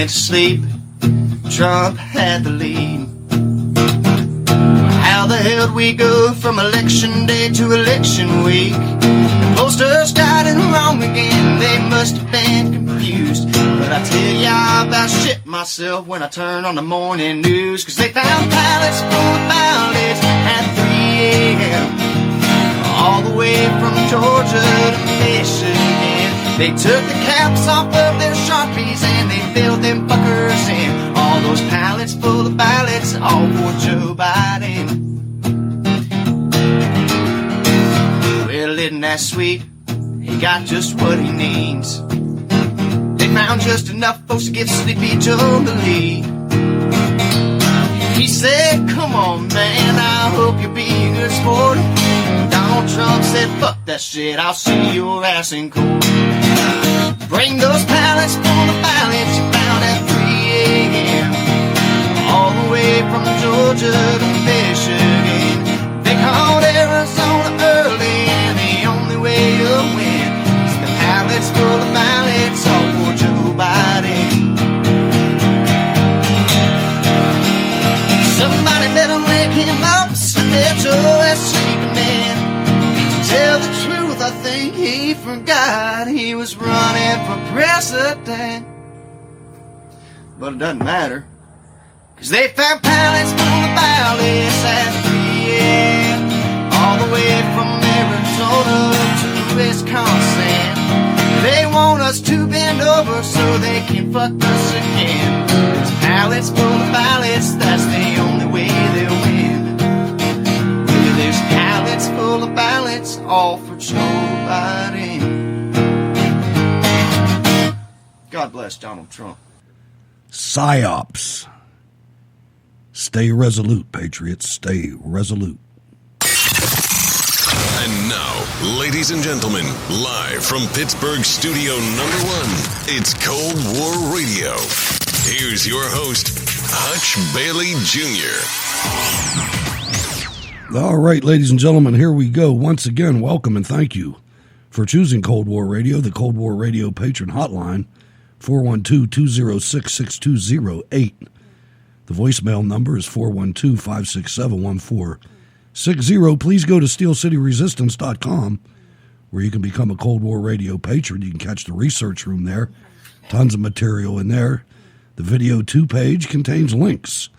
went to sleep. Trump had the lead. How the hell did we go from election day to election week? The pollsters got it wrong again. They must have been confused. But I tell ya, I about shit myself when I turn on the morning news. 'Cause they found ballots full of ballots at 3 a.m. all the way from Georgia to Michigan. They took the caps off of their Sharpies and they filled them fuckers in. All those pallets full of ballots, all for Joe Biden. Well, isn't that sweet? He got just what he needs. They found just enough folks to give Sleepy Joe the lead. He said, come on, man, I hope you're being a good sport. Donald Trump said, fuck that shit, I'll see your ass in court. Bring those pallets full of ballots you found at 3 a.m. all the way from Georgia to Michigan. They called Arizona early and the only way to win is the pallets full of ballots all for Joe Biden. Somebody better wake him up and slip that Joe as sleeping man. To tell the truth, I think he forgot he was running for president. But it doesn't matter, 'cause they found pallets full of ballots at 3 a.m. all the way from Arizona to Wisconsin. They want us to bend over so they can fuck us again. There's pallets full of ballots, that's the only way they'll win. Well, there's pallets full of ballots, all for Joe Biden. God bless Donald Trump. PSYOPs. Stay resolute, Patriots. Stay resolute. And now, ladies and gentlemen, live from Pittsburgh Studio number 1, it's Cold War Radio. Here's your host, Hutch Bailey Jr. All right, ladies and gentlemen, here we go. Once again, welcome and thank you for choosing Cold War Radio, the Cold War Radio patron hotline, 412-206-6208. The voicemail number is 412-567-1460. Please go to SteelCityResistance.com where you can become a Cold War Radio patron. You can catch the research room there. Tons of material in there. The Video 2 page contains links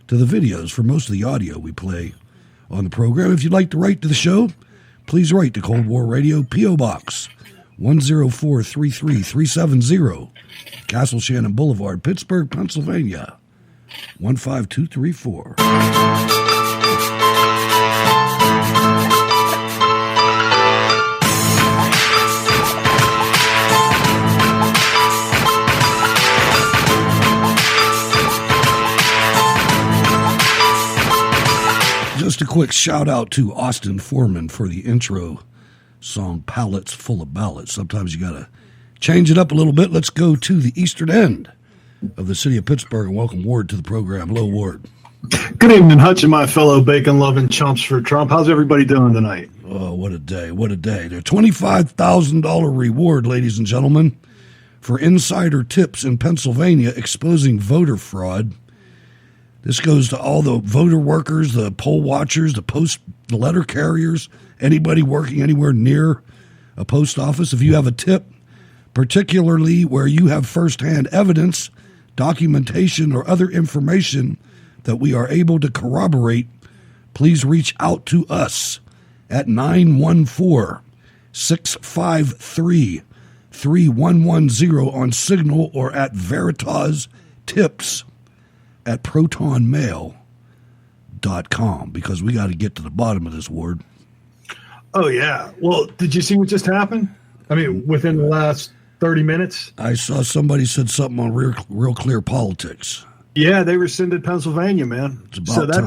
to the videos for most of the audio we play on the program. If you'd like to write to the show, please write to Cold War Radio, P.O. Box 104-33370, Castle Shannon Boulevard, Pittsburgh, Pennsylvania, 15234. Just a quick shout out to Austin Foreman for the intro song, Pallets Full of Ballots. Sometimes you got to change it up a little bit. Let's go to the eastern end of the city of Pittsburgh and welcome Ward to the program. Hello, Ward. Good evening, Hutch and my fellow bacon-loving chumps for Trump. How's everybody doing tonight? Oh, what a day. What a day. The $25,000 reward, ladies and gentlemen, for insider tips in Pennsylvania exposing voter fraud. This goes to all the voter workers, the poll watchers, the letter carriers, anybody working anywhere near a post office. If you have a tip, particularly where you have firsthand evidence, documentation, or other information that we are able to corroborate, please reach out to us at 914-653-3110 on Signal or at Veritas Tips at protonmail.com, because we got to get to the bottom of this, Ward. Oh, yeah. Well, did you see what just happened? I mean, within the last 30 minutes? I saw somebody said something on Real Clear Politics. Yeah, they rescinded Pennsylvania, man. It's about so time.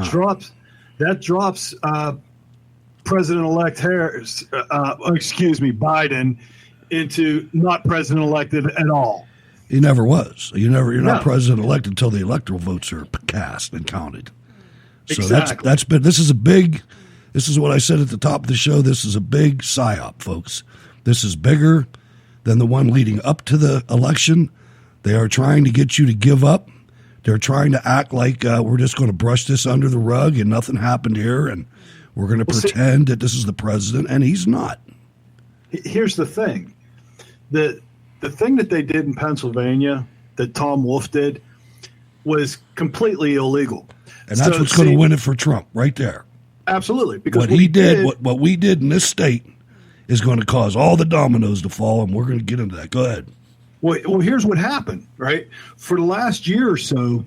that drops President-elect Biden into not president-elected at all. He never was. You're not president-elect until the electoral votes are cast and counted. So exactly. this is what I said at the top of the show. This is a big psyop, folks. This is bigger than the one leading up to the election. They are trying to get you to give up. They're trying to act like we're just going to brush this under the rug and nothing happened here, and we're going to pretend that this is the president, and he's not. Here's the thing. The thing that they did in Pennsylvania, that Tom Wolf did, was completely illegal. And that's what's going to win it for Trump right there. Absolutely. Because what he did, what we did in this state is going to cause all the dominoes to fall, and we're going to get into that. Go ahead. Well, here's what happened, right? For the last year or so,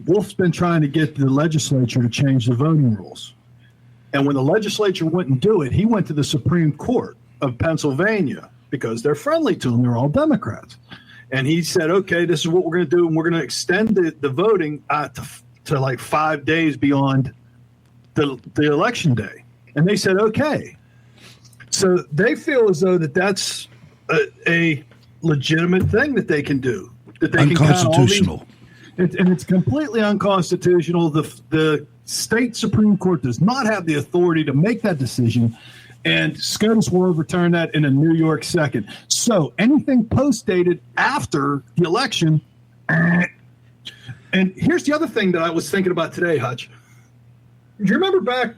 Wolf's been trying to get the legislature to change the voting rules. And when the legislature wouldn't do it, he went to the Supreme Court of Pennsylvania because they're friendly to him. They're all Democrats. And he said, okay, this is what we're going to do, and we're going to extend the voting to like 5 days beyond the election day. And they said, okay. So they feel as though that's a legitimate thing that they can do. That they unconstitutional. And it's completely unconstitutional. The state Supreme Court does not have the authority to make that decision. And SCOTUS will overturn that in a New York second. So anything post-dated after the election. And here's the other thing that I was thinking about today, Hutch. Do you remember back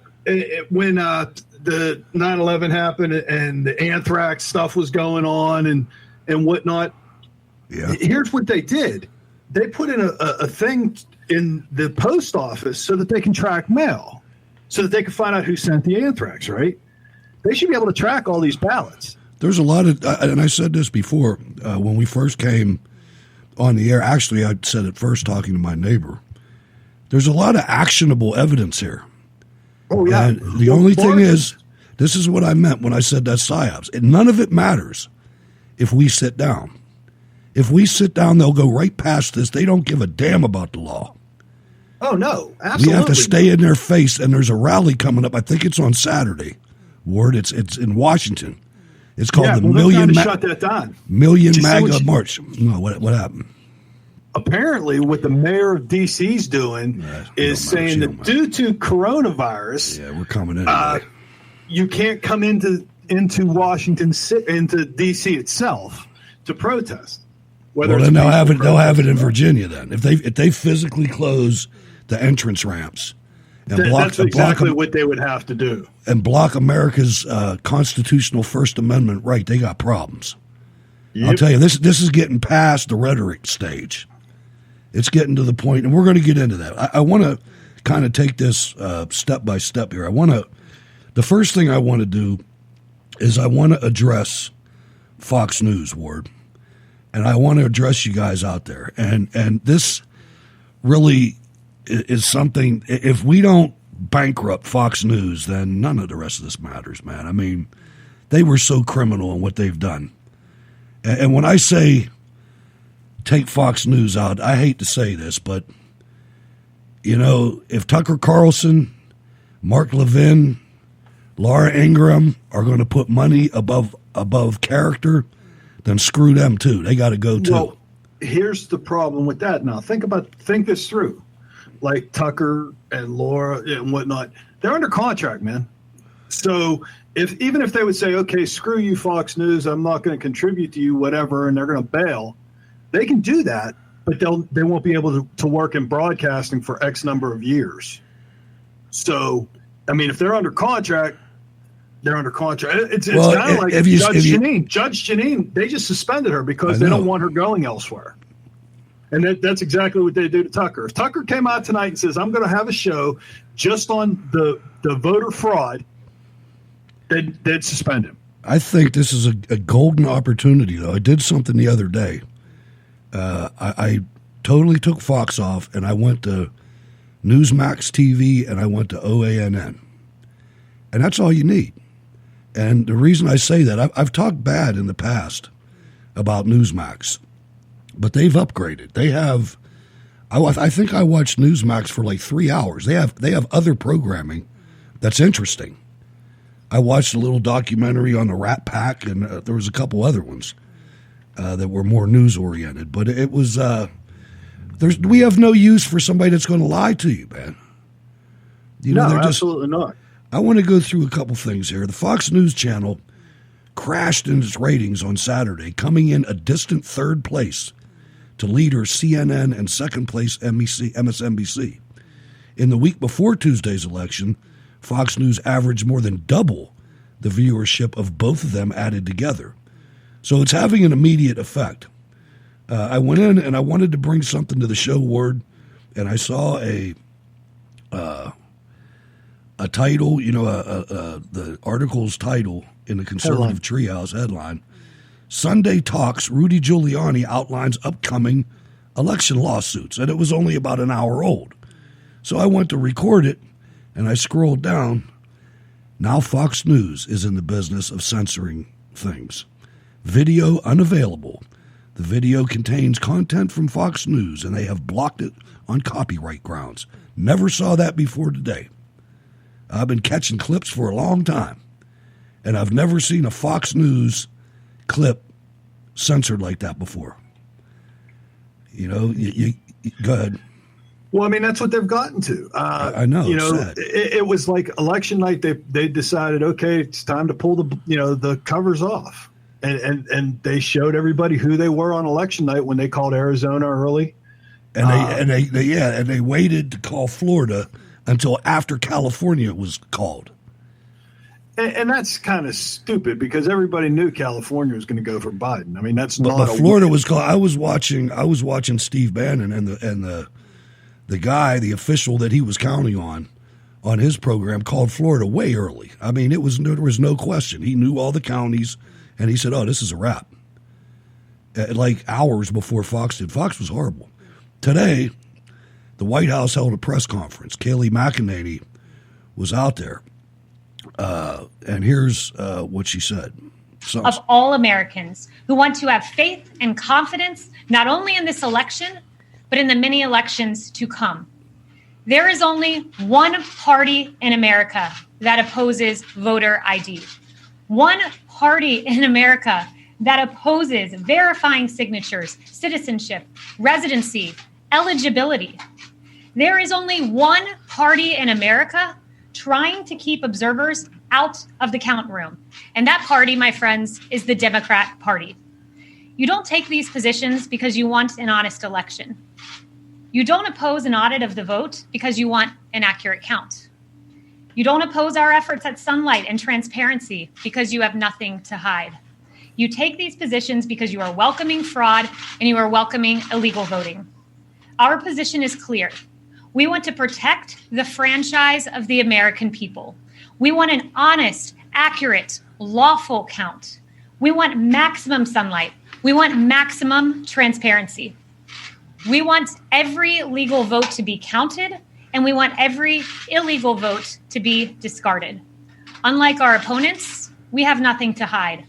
when the 9/11 happened and the anthrax stuff was going on and whatnot? Yeah. Here's what they did. They put in a thing in the post office so that they can track mail, so that they can find out who sent the anthrax, right? They should be able to track all these ballots. There's a lot of, and I said this before, when we first came on the air. Actually, I said it first talking to my neighbor. There's a lot of actionable evidence here. Oh, yeah. And the only thing is, this is what I meant when I said that's psyops. And none of it matters if we sit down. If we sit down, they'll go right past this. They don't give a damn about the law. Oh, no, absolutely. We have to stay in their face, and there's a rally coming up. I think it's on Saturday, Ward. It's in Washington. It's called the Million shut that down. Million MAGA March. No, what happened? Apparently, what the mayor of D.C.'s doing is saying that due to coronavirus, we're coming in. You can't come into Washington, into D.C. itself to protest. Then they'll have it in Virginia. Then if they physically close the entrance ramps and that's exactly what they would have to do, and block America's constitutional First Amendment right, they got problems. Yep. I'll tell you, this is getting past the rhetoric stage. It's getting to the point, and we're going to get into that. I want to kind of take this step by step here. The first thing I want to do is I want to address Fox News, Ward, and I want to address you guys out there. And this really is something. If we don't bankrupt Fox News, then none of the rest of this matters, man. I mean, they were so criminal in what they've done. And when I say take Fox News out, I hate to say this, but, you know, if Tucker Carlson, Mark Levin, Laura Ingraham are going to put money above character, then screw them too. They got to go too. Well, here's the problem with that. Now, think this through. Like Tucker and Laura and whatnot, they're under contract, man. So even if they would say, okay, screw you, Fox News, I'm not going to contribute to you, whatever, and they're going to bail, they can do that, but they won't be able to work in broadcasting for X number of years. So, I mean, if they're under contract, they're under contract. It's kind of like Janine. Judge Janine, they just suspended her because they don't want her going elsewhere. And that's exactly what they do to Tucker. If Tucker came out tonight and says, I'm going to have a show just on the voter fraud, they'd suspend him. I think this is a golden opportunity, though. I did something the other day. I totally took Fox off, and I went to Newsmax TV, and I went to OANN. And that's all you need. And the reason I say that, I've talked bad in the past about Newsmax, but they've upgraded. They have, I think I watched Newsmax for like 3 hours. They have other programming that's interesting. I watched a little documentary on the Rat Pack, and there was a couple other ones that were more news-oriented. But it was, we have no use for somebody that's going to lie to you, man. No, absolutely not. I want to go through a couple things here. The Fox News Channel crashed in its ratings on Saturday, coming in a distant third place to leader CNN and second place MSNBC. In the week before Tuesday's election, Fox News averaged more than double the viewership of both of them added together. So it's having an immediate effect. I went in and I wanted to bring something to the show, Ward, and I saw a title, the article's title in the Conservative Treehouse headline. Sunday Talks, Rudy Giuliani outlines upcoming election lawsuits. And it was only about an hour old. So I went to record it, and I scrolled down. Now Fox News is in the business of censoring things. Video unavailable. The video contains content from Fox News, and they have blocked it on copyright grounds. Never saw that before today. I've been catching clips for a long time, and I've never seen a Fox News clip censored like that before. You go ahead. Well, I mean, that's what they've gotten to. I know. It was like election night. They decided, okay, it's time to pull the covers off, and they showed everybody who they were on election night when they called Arizona early, and they waited to call Florida until after California was called. And that's kind of stupid because everybody knew California was going to go for Biden. I mean, that's not. But Florida was called. I was watching Steve Bannon and the guy, the official that he was counting on his program, called Florida way early. I mean, there was no question. He knew all the counties, and he said, "Oh, this is a wrap." Like hours before Fox did. Fox was horrible. Today, the White House held a press conference. Kayleigh McEnany was out there. And here's what she said. Of all Americans who want to have faith and confidence, not only in this election, but in the many elections to come. There is only one party in America that opposes voter ID. One party in America that opposes verifying signatures, citizenship, residency, eligibility. There is only one party in America trying to keep observers out of the count room. And that party, my friends, is the Democrat Party. You don't take these positions because you want an honest election. You don't oppose an audit of the vote because you want an accurate count. You don't oppose our efforts at sunlight and transparency because you have nothing to hide. You take these positions because you are welcoming fraud and you are welcoming illegal voting. Our position is clear. We want to protect the franchise of the American people. We want an honest, accurate, lawful count. We want maximum sunlight. We want maximum transparency. We want every legal vote to be counted, and we want every illegal vote to be discarded. Unlike our opponents, we have nothing to hide.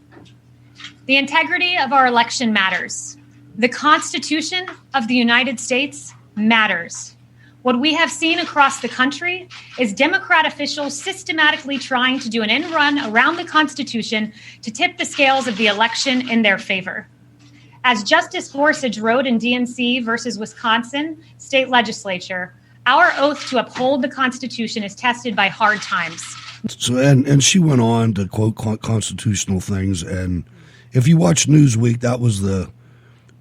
The integrity of our election matters. The Constitution of the United States matters. What we have seen across the country is Democrat officials systematically trying to do an end run around the Constitution to tip the scales of the election in their favor. As Justice Gorsuch wrote in DNC versus Wisconsin State Legislature, our oath to uphold the Constitution is tested by hard times. So, and she went on to quote constitutional things. And if you watch Newsweek, that was the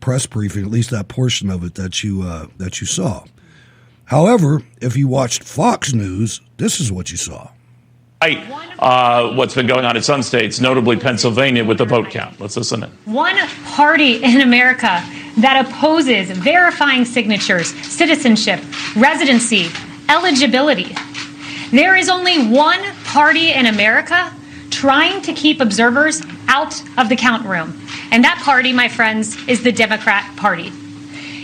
press briefing, at least that portion of it that you saw. However, if you watched Fox News, this is what you saw. What's been going on in some states, notably Pennsylvania, with the vote count. Let's listen in. One party in America that opposes verifying signatures, citizenship, residency, eligibility. There is only one party in America trying to keep observers out of the count room. And that party, my friends, is the Democrat Party.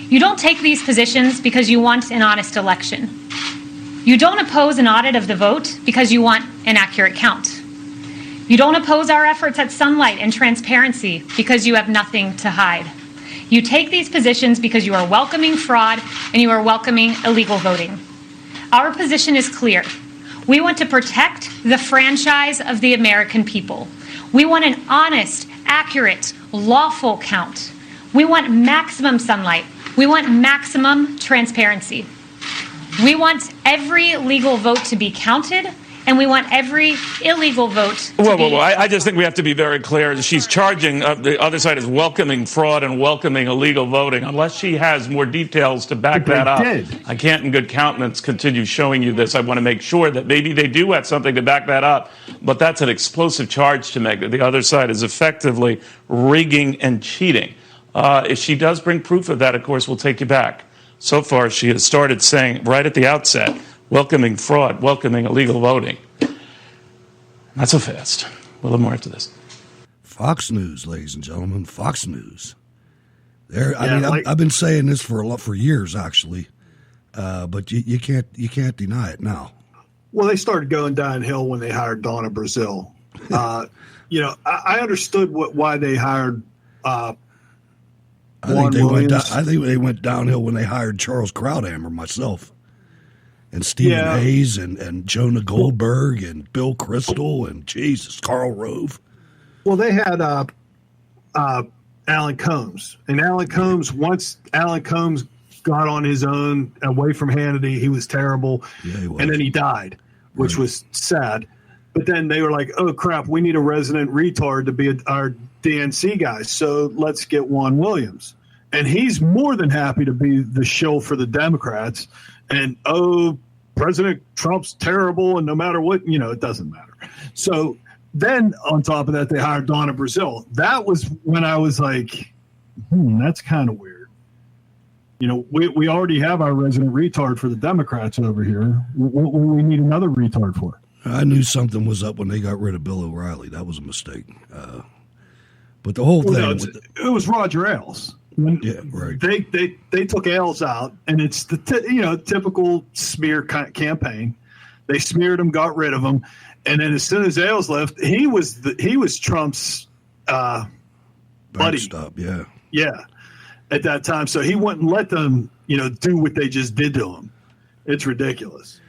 You don't take these positions because you want an honest election. You don't oppose an audit of the vote because you want an accurate count. You don't oppose our efforts at sunlight and transparency because you have nothing to hide. You take these positions because you are welcoming fraud and you are welcoming illegal voting. Our position is clear. We want to protect the franchise of the American people. We want an honest, accurate, lawful count. We want maximum sunlight. We want maximum transparency. We want every legal vote to be counted, And we want every illegal vote to Whoa. I just think we have to be very clear. She's charging, the other side is welcoming fraud and welcoming illegal voting. Unless she has more details to back that up, I can't in good countenance continue showing you this. I want to make sure that maybe they do have something to back that up. But that's an explosive charge to make, that the other side is effectively rigging and cheating. If she does bring proof of that, of course, we'll take you back. So far, she has started saying right at the outset, welcoming fraud, welcoming illegal voting. Not so fast. A little more after this. Fox News, ladies and gentlemen, Fox News. I've been saying this for years, actually, but you can't deny it now. Well, they started going downhill when they hired Donna Brazile. I understood why they hired. I think they went downhill when they hired Charles Krauthammer, myself. And Stephen Hayes and Jonah Goldberg and Bill Kristol and Karl Rove. Well, they had Alan Combs. And once Alan Combs got on his own away from Hannity, he was terrible. Yeah, he was. And then he died, which was sad. But then they were like, oh, crap, we need a resident retard to be our DNC guy. So let's get Juan Williams. And he's more than happy to be the shill for the Democrats. And, President Trump's terrible, and no matter what, it doesn't matter. So then on top of that, they hired Donna Brazile. That was when I was like, that's kind of weird. We already have our resident retard for the Democrats over here. What we need another retard for? I knew something was up when they got rid of Bill O'Reilly. That was a mistake. But the whole thing... it was Roger Ailes. Right. They took Ailes out, and it's the typical smear campaign. They smeared him, got rid of him, and then as soon as Ailes left, he was Trump's buddy. Stop, yeah, at that time. So he wouldn't let them, do what they just did to him. It's ridiculous.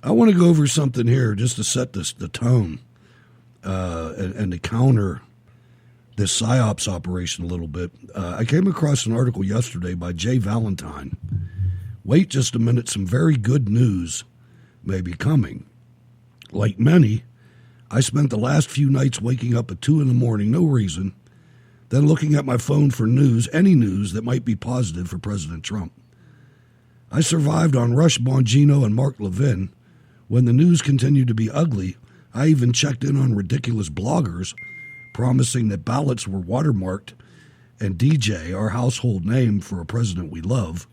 I want to go over something here just to set the tone and to counter this PSYOPs operation a little bit. I came across an article yesterday by Jay Valentine. Wait just a minute, some very good news may be coming. Like many, I spent the last few nights waking up at 2 a.m, no reason, then looking at my phone for news, any news that might be positive for President Trump. I survived on Rush Bongino and Mark Levin. When the news continued to be ugly, I even checked in on ridiculous bloggers promising that ballots were watermarked, and DJ, our household name for a president we love,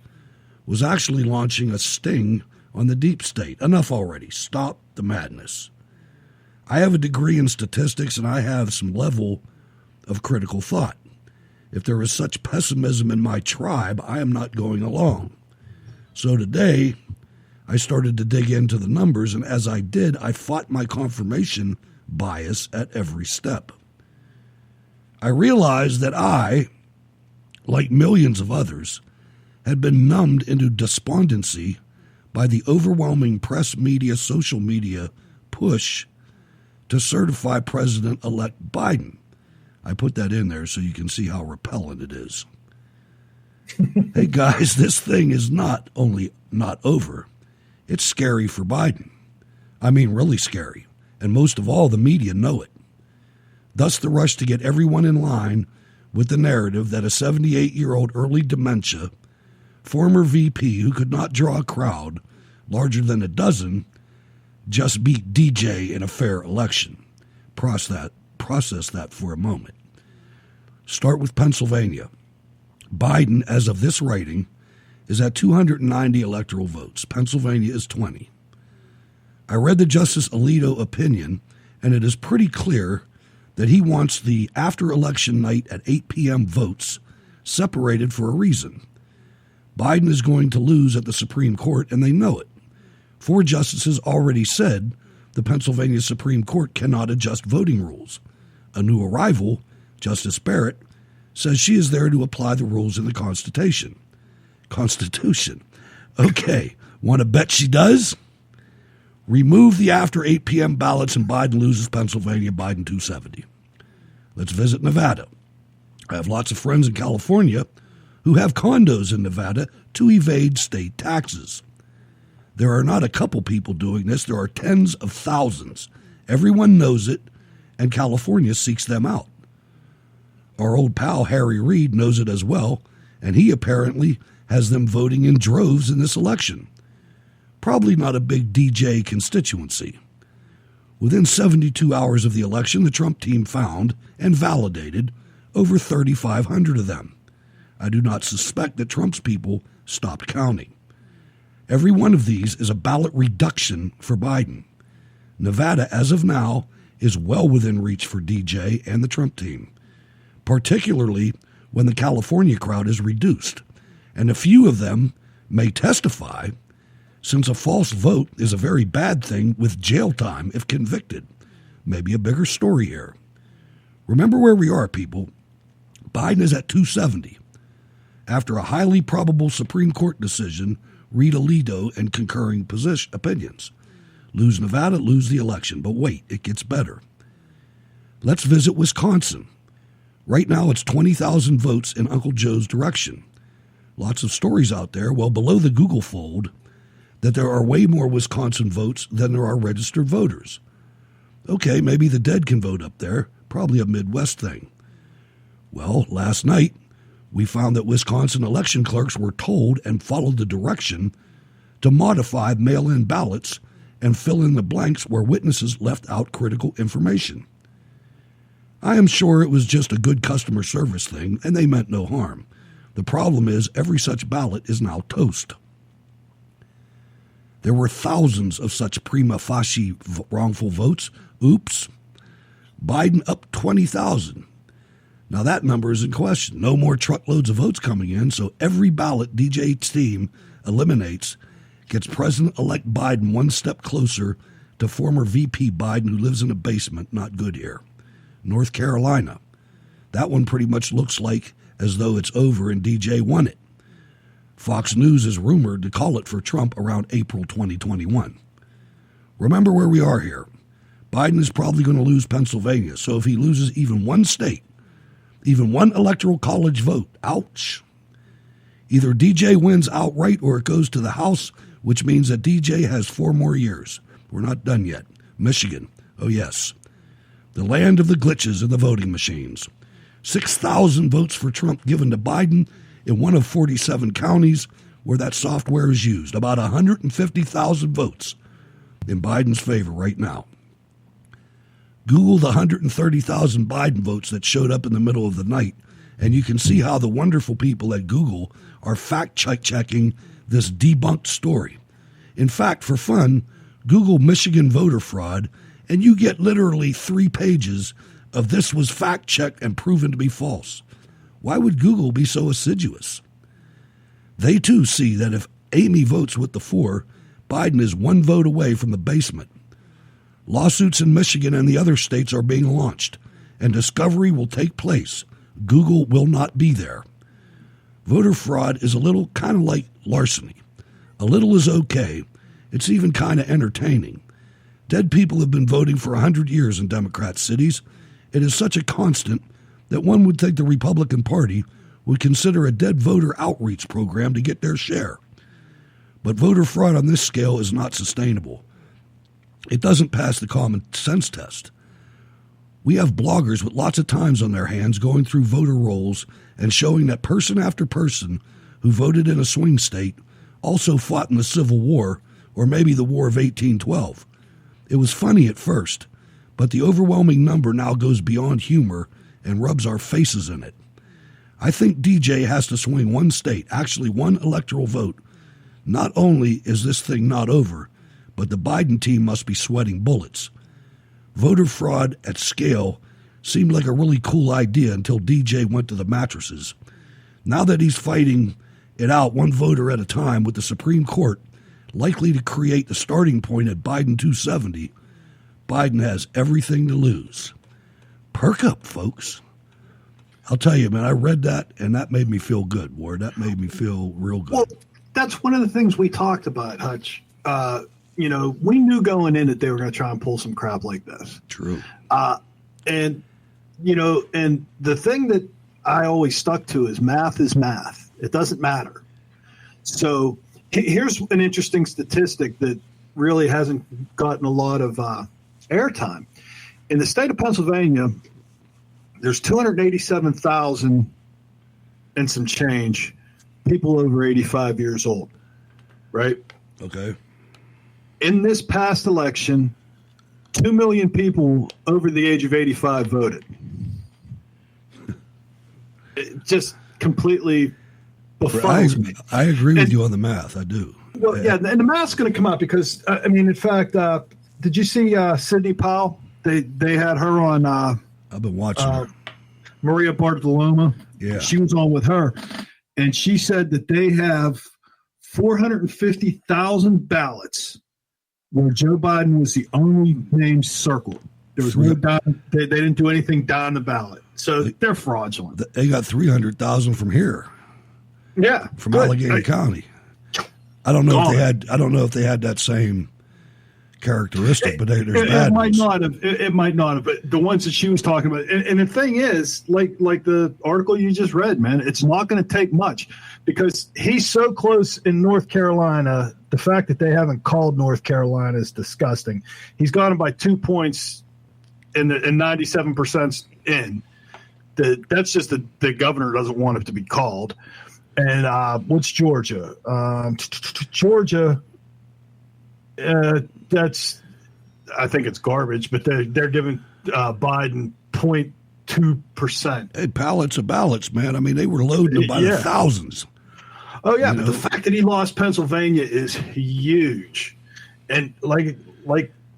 was actually launching a sting on the deep state. Enough already. Stop the madness. I have a degree in statistics, and I have some level of critical thought. If there is such pessimism in my tribe, I am not going along. So today, I started to dig into the numbers, and as I did, I fought my confirmation bias at every step. I realized that I, like millions of others, had been numbed into despondency by the overwhelming press, media, social media push to certify President-elect Biden. I put that in there so you can see how repellent it is. Hey, guys, this thing is not only not over, it's scary for Biden. I mean, really scary. And most of all, the media know it. Thus, the rush to get everyone in line with the narrative that a 78-year-old early dementia, former VP who could not draw a crowd larger than a dozen, just beat DJ in a fair election. Process that for a moment. Start with Pennsylvania. Biden, as of this writing, is at 290 electoral votes. Pennsylvania is 20. I read the Justice Alito opinion, and it is pretty clear that he wants the after-election night at 8 p.m. votes separated for a reason. Biden is going to lose at the Supreme Court, and they know it. 4 justices already said the Pennsylvania Supreme Court cannot adjust voting rules. A new arrival, Justice Barrett, says she is there to apply the rules in the Constitution. Okay, want to bet she does? Remove the after 8 p.m. ballots and Biden loses Pennsylvania, Biden 270. Let's visit Nevada. I have lots of friends in California who have condos in Nevada to evade state taxes. There are not a couple people doing this. There are tens of thousands. Everyone knows it, and California seeks them out. Our old pal Harry Reid knows it as well, and he apparently has them voting in droves in this election. Probably not a big DJ constituency. Within 72 hours of the election, the Trump team found and validated over 3,500 of them. I do not suspect that Trump's people stopped counting. Every one of these is a ballot reduction for Biden. Nevada, as of now, is well within reach for DJ and the Trump team, particularly when the California crowd is reduced, and a few of them may testify, since a false vote is a very bad thing with jail time if convicted. Maybe a bigger story here. Remember where we are, people. Biden is at 270. After a highly probable Supreme Court decision, read Alito and concurring opinions. Lose Nevada, lose the election. But wait, it gets better. Let's visit Wisconsin. Right now, it's 20,000 votes in Uncle Joe's direction. Lots of stories out there, well below the Google fold, that there are way more Wisconsin votes than there are registered voters. Okay, maybe the dead can vote up there. Probably a Midwest thing. Well, last night, we found that Wisconsin election clerks were told and followed the direction to modify mail-in ballots and fill in the blanks where witnesses left out critical information. I am sure it was just a good customer service thing, and they meant no harm. The problem is every such ballot is now toast. There were thousands of such prima facie wrongful votes. Oops. Biden up 20,000. Now that number is in question. No more truckloads of votes coming in, so every ballot DJ's team eliminates gets President-elect Biden one step closer to former VP Biden, who lives in a basement. Not good here. North Carolina. That one pretty much looks like as though it's over and DJ won it. Fox News is rumored to call it for Trump around April 2021. Remember where we are here. Biden is probably going to lose Pennsylvania, so if he loses even one state, even one electoral college vote, ouch. Either DJ wins outright or it goes to the House, which means that DJ has 4 more years. We're not done yet. Michigan, oh yes. The land of the glitches in the voting machines. 6,000 votes for Trump given to Biden in one of 47 counties where that software is used. About 150,000 votes in Biden's favor right now. Google the 130,000 Biden votes that showed up in the middle of the night, and you can see how the wonderful people at Google are fact-checking this debunked story. In fact, for fun, Google Michigan voter fraud, and you get literally 3 pages of this was fact-checked and proven to be false. Why would Google be so assiduous? They too see that if Amy votes with the 4, Biden is 1 vote away from the basement. Lawsuits in Michigan and the other states are being launched, and discovery will take place. Google will not be there. Voter fraud is a little kind of like larceny. A little is okay. It's even kind of entertaining. Dead people have been voting for 100 years in Democrat cities. It is such a constant that one would think the Republican Party would consider a dead voter outreach program to get their share. But voter fraud on this scale is not sustainable. It doesn't pass the common sense test. We have bloggers with lots of times on their hands going through voter rolls and showing that person after person who voted in a swing state also fought in the Civil War or maybe the War of 1812. It was funny at first, but the overwhelming number now goes beyond humor and rubs our faces in it. I think DJ has to swing 1 state, actually 1 electoral vote. Not only is this thing not over, but the Biden team must be sweating bullets. Voter fraud at scale seemed like a really cool idea until DJ went to the mattresses. Now that he's fighting it out 1 voter at a time with the Supreme Court likely to create the starting point at Biden 270, Biden has everything to lose. Perk up, folks. I'll tell you, man, I read that, and that made me feel good, Ward. That made me feel real good. Well, that's one of the things we talked about, Hutch. We knew going in that they were going to try and pull some crap like this. True. And the thing that I always stuck to is math is math. It doesn't matter. So Here's an interesting statistic that really hasn't gotten a lot of airtime. In the state of Pennsylvania, there's 287,000 and some change people over 85 years old, right? Okay. In this past election, 2 million people over the age of 85 voted. It just completely befuddles me. I agree with you on the math. I do. Well, yeah, and the math's going to come out because, I mean, in fact, did you see Sidney Powell? They had her on. I've been watching her. Maria Bartiromo. Yeah. She was on with her, and she said that they have 450,000 ballots where Joe Biden was the only name circled. There was no down. They didn't do anything down the ballot, so they're fraudulent. They got 300,000 from here. Yeah, from Allegheny County. I don't know if they had that same characteristic, but there's bad ones. It might not have. But the ones that she was talking about, and the thing is, like the article you just read, man, it's not going to take much because he's so close in North Carolina. The fact that they haven't called North Carolina is disgusting. He's got him by 2 points in 97% in. That's just the governor doesn't want it to be called. And what's Georgia? Georgia, that's I think it's garbage, but they're giving Biden 0.2%. Hey, ballots are ballots, man. I mean, they were loading them by the thousands. Oh yeah, but the fact that he lost Pennsylvania is huge, and like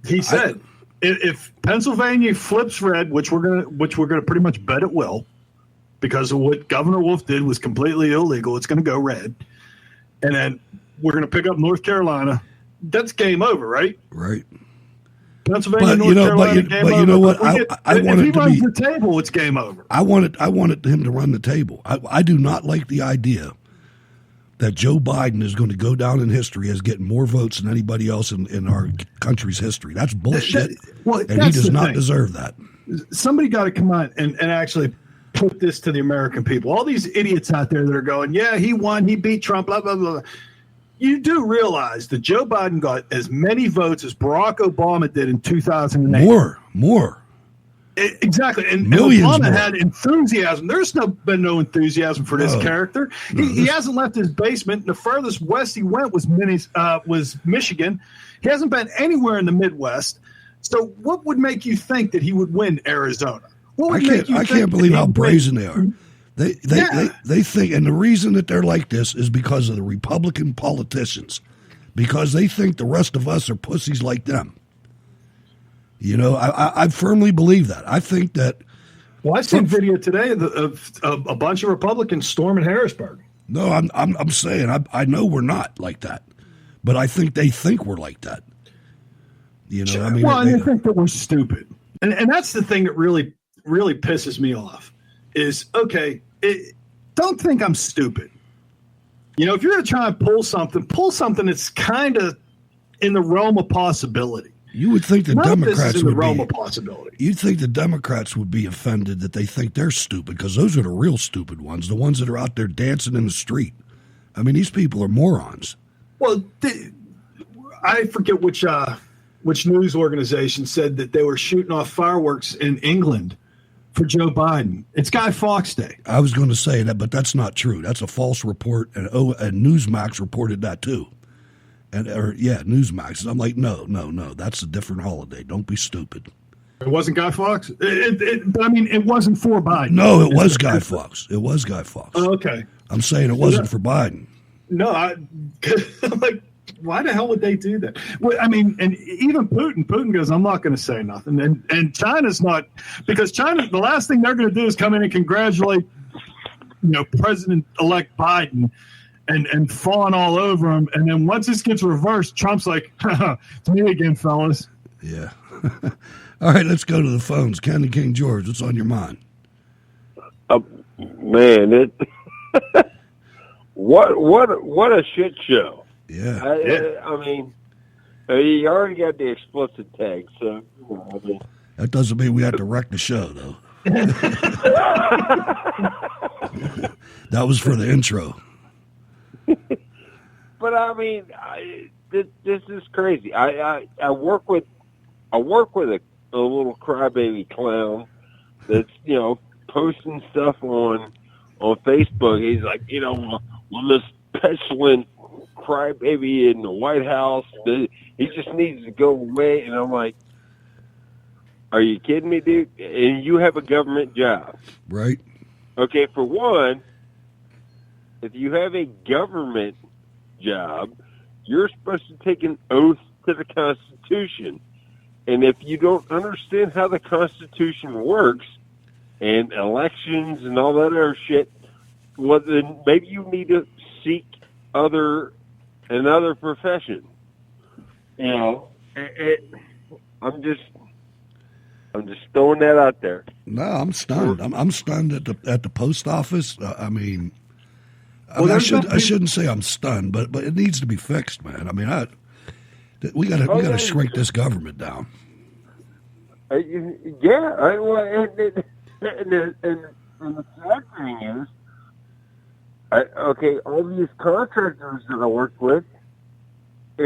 he said, if Pennsylvania flips red, which we're gonna pretty much bet it will. Because of what Governor Wolf did was completely illegal. It's going to go red. And then we're going to pick up North Carolina. That's game over, right? Right. Pennsylvania, North Carolina, game over. But you know what? If he runs the table, it's game over. I wanted him to run the table. I do not like the idea that Joe Biden is going to go down in history as getting more votes than anybody else in our country's history. That's bullshit. And he does not deserve that. Somebody got to come out and actually – put this to the American people. All these idiots out there that are going, yeah, he won, he beat Trump, blah, blah, blah. You do realize that Joe Biden got as many votes as Barack Obama did in 2008. More. Exactly. And Millions Obama more. Had enthusiasm. There's been no enthusiasm for this character. He hasn't left his basement. The furthest west he went was Michigan. He hasn't been anywhere in the Midwest. So what would make you think that he would win Arizona? I can't believe how brazen they are. They think, and the reason that they're like this is because of the Republican politicians, because they think the rest of us are pussies like them. You know, I firmly believe that. I think that. Well, I've seen video today of a bunch of Republicans storming Harrisburg. No, I'm saying I know we're not like that, but I think they think we're like that. You know, I mean, they think that we're stupid, and that's the thing that really pisses me off is, okay, don't think I'm stupid. You know, if you're going to try and pull something that's kind of in the realm of possibility. You would think the Democrats would realm of possibility. You'd think the Democrats would be offended that they think they're stupid because those are the real stupid ones, the ones that are out there dancing in the street. I mean, these people are morons. Well, I forget which news organization said that they were shooting off fireworks in England for Joe Biden. It's Guy Fawkes Day. I was going to say that, but that's not true. That's a false report, and Newsmax reported that too. Newsmax. I'm like, no, that's a different holiday. Don't be stupid. It wasn't Guy Fawkes? But I mean, it wasn't for Biden. No, it was Guy Fawkes. It was Guy Fawkes. Oh, okay. I'm saying it wasn't for Biden. No, I'm like, why the hell would they do that? Well, I mean, and even Putin goes, I'm not going to say nothing. And China's not, because China, the last thing they're going to do is come in and congratulate, President-elect Biden and fawn all over him. And then once this gets reversed, Trump's like, it's me again, fellas. Yeah. All right, let's go to the phones. Ken and King George, what's on your mind? Man, what a shit show. Yeah. I mean, you already got the explicit tag, so I mean. That doesn't mean we have to wreck the show, though. That was for the intro. But I mean, this is crazy. I work with a little crybaby clown that's posting stuff on Facebook. He's like, well, this petulant crybaby in the White House, he just needs to go away. And I'm like, are you kidding me, dude? And you have a government job, right? Okay, for one, if you have a government job, you're supposed to take an oath to the Constitution. And if you don't understand how the Constitution works and elections and all that other shit, well, then maybe you need to seek another profession. I'm just throwing that out there. No, I'm stunned. I'm stunned at the post office. I shouldn't say I'm stunned, but it needs to be fixed, man. I mean, we gotta shrink this government down. And the sad thing is, all these contractors that I worked with, we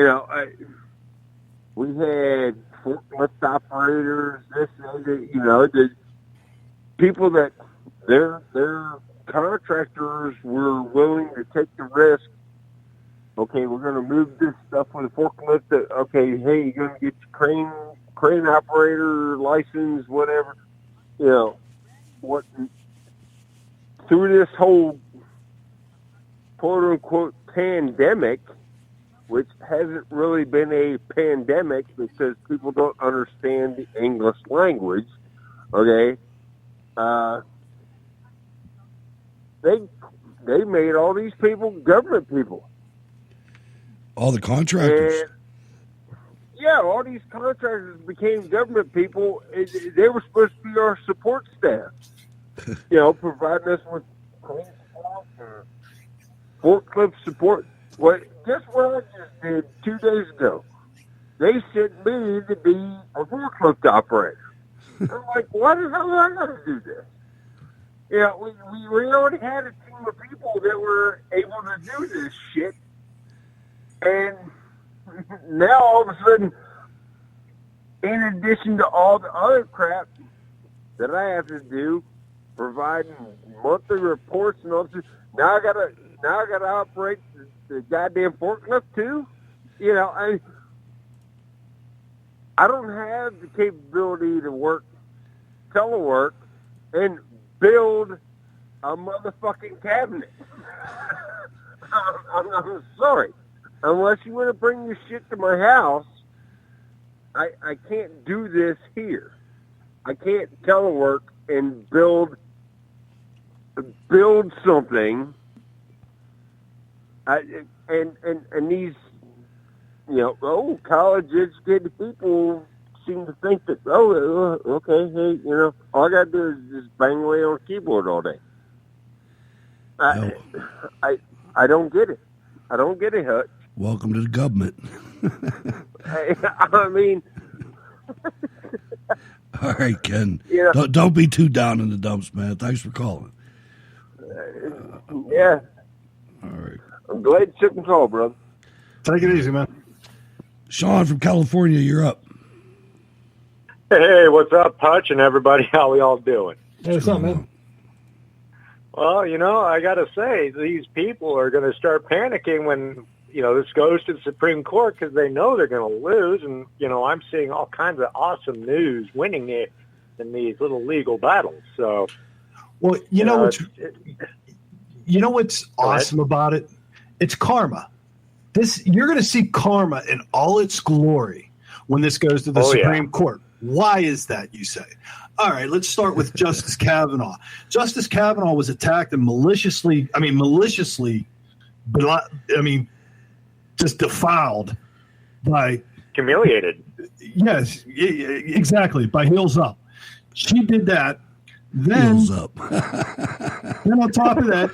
had forklift operators, the people that their contractors were willing to take the risk. Okay, we're going to move this stuff with a forklift. Hey, you're going to get your crane operator license, whatever. Through this whole quote-unquote pandemic, which hasn't really been a pandemic because people don't understand the English language, okay? They made all these people government people. All the contractors. All these contractors became government people. They were supposed to be our support staff. Providing us with crane support or forklift support. Well, guess what I just did 2 days ago? They sent me to be a forklift operator. I'm like, why the hell am I going to do this? We already had a team of people that were able to do this shit. And now all of a sudden, in addition to all the other crap that I have to do, providing monthly reports and all this, now I gotta operate the goddamn forklift too. I don't have the capability to work telework and build a motherfucking cabinet. I'm sorry. Unless you want to bring your shit to my house, I can't do this here. I can't telework and build something. And these, college-educated people seem to think that, okay, hey, all I got to do is just bang away on a keyboard all day. I don't get it. I don't get it, Hutch. Welcome to the government. I mean... All right, Ken. Don't be too down in the dumps, man. Thanks for calling. Yeah. All right. I'm glad you took the call, brother. Take it easy, man. Sean from California, you're up. Hey, what's up, Hutch and everybody? How we all doing? Hey, what's up, man? Well, I got to say, these people are going to start panicking when, this goes to the Supreme Court because they know they're going to lose. And, I'm seeing all kinds of awesome news winning it in these little legal battles. So, well, what's awesome about it? It's karma. You're going to see karma in all its glory when this goes to the Supreme Court. Why is that, you say? All right, let's start with Justice Kavanaugh. Justice Kavanaugh was attacked and maliciously, just defiled by... Humiliated. Yes, exactly, by Heels Up. She did that. Then, Heels Up. Then on top of that,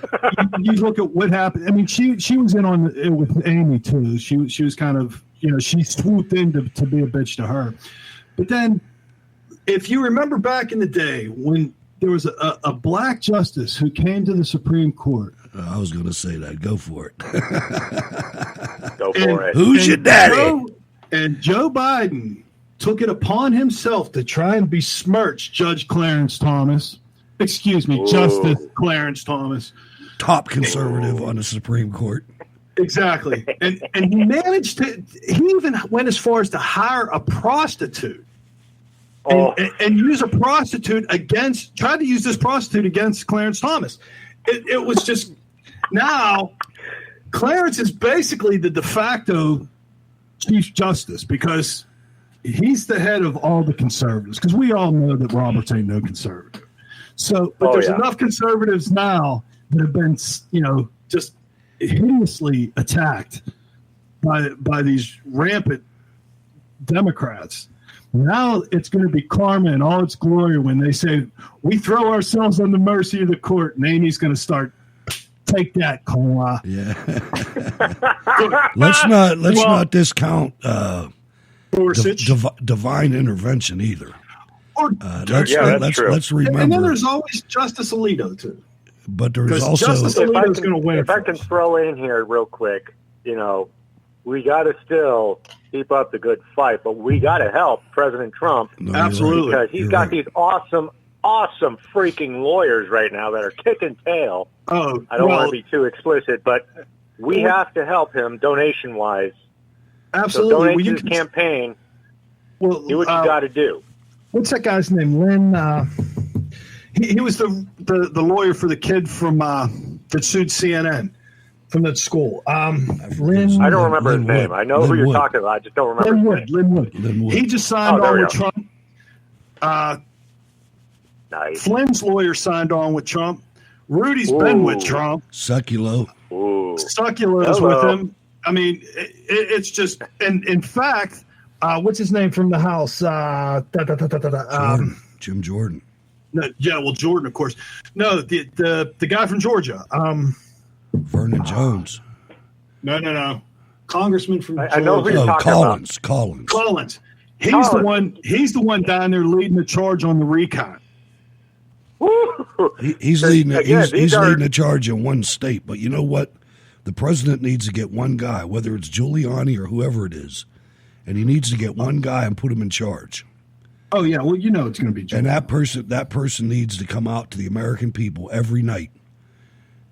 you look at what happened. I mean, she was in on it with Amy, too. She was kind of, she swooped in to be a bitch to her. But then, if you remember back in the day when there was a black justice who came to the Supreme Court, I was going to say that. Go for it. Go for it. Who's your daddy? Joe Biden took it upon himself to try and besmirch Judge Clarence Thomas. Excuse me, Justice Clarence Thomas. Top conservative on the Supreme Court. Exactly. And he managed to, he even went as far as to hire a prostitute and use a prostitute tried to use this prostitute against Clarence Thomas. It was just, now Clarence is basically the de facto Chief Justice because he's the head of all the conservatives, because we all know that Roberts ain't no conservative. So, but there's enough conservatives now that have been, just hideously attacked by these rampant Democrats. Now it's going to be karma in all its glory when they say we throw ourselves on the mercy of the court, and Amy's going to start take that, Cola. Yeah. let's not discount divine intervention either. Let's remember. And then there's always Justice Alito too. But there's also Justice Alito's going to win. If I can throw in here real quick, we got to still keep up the good fight, but we got to help President Trump. Absolutely, because he's got these awesome freaking lawyers right now that are kicking tail. I don't want to be too explicit, but we have to help him donation wise. Absolutely, so donate to his campaign. Do what you got to do. What's that guy's name? Lynn. He was the lawyer for the kid from that sued CNN from that school. Lynn. I don't remember his name. I know who you're talking about. I just don't remember his name. Lynn Wood. He just signed on with Trump. Nice. Flynn's lawyer signed on with Trump. Rudy's been with Trump. Succulo. Succulo's with him. I mean, it's just, and in fact, what's his name from the House? Jim Jordan. No, Jordan, of course. No, the guy from Georgia. Vernon Jones. No. Congressman from Georgia. I know who you're talking about. Collins. He's the one down there leading the charge on the recon. He's leading the charge in one state, but you know what? The president needs to get one guy, whether it's Giuliani or whoever it is, and he needs to get one guy and put him in charge. Oh yeah, well it's going to be Giuliani. And that person needs to come out to the American people every night.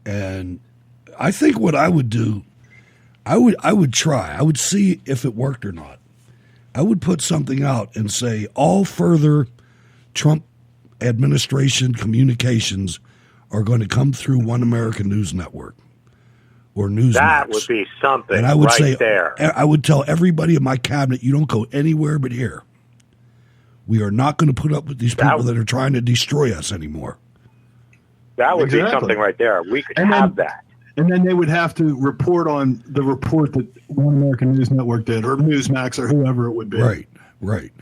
And I think what I would do, I would try. I would see if it worked or not. I would put something out and say all further Trump administration communications are going to come through One American News Network or Newsmax. That would be something. And I would say, there. I would tell everybody in my cabinet, you don't go anywhere but here. We are not going to put up with these people that are trying to destroy us anymore. That would be something right there. We could have that. And then they would have to report on the report that One American News Network did, or Newsmax, or whoever it would be. Right.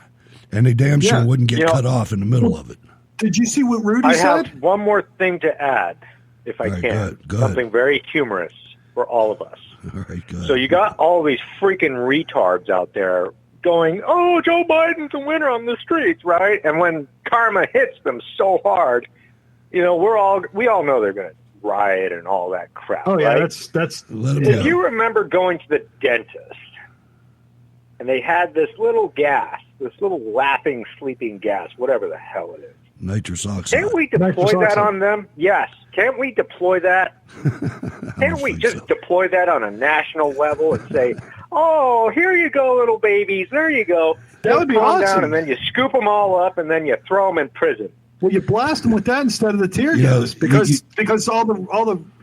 And they damn sure wouldn't get cut off in the middle of it. Did you see what Rudy said? I have one more thing to add, if I can. Go something ahead. Very humorous for all of us. All right, go ahead. So you got all these freaking retards out there going, oh, Joe Biden's the winner on the streets, right? And when karma hits them so hard, we all know they're going to riot and all that crap. Oh yeah, right? that's. If you remember going to the dentist, and they had this little gas, this little laughing, sleeping gas, whatever the hell it is. Nitrous oxide. Can't we deploy that on them? Yes. Can't we deploy that? Can't we just deploy that on a national level and say, oh, here you go, little babies. There you go. That would be awesome. Down, and then you scoop them all up, and then you throw them in prison. Well, you blast them with that instead of the tear gas because all the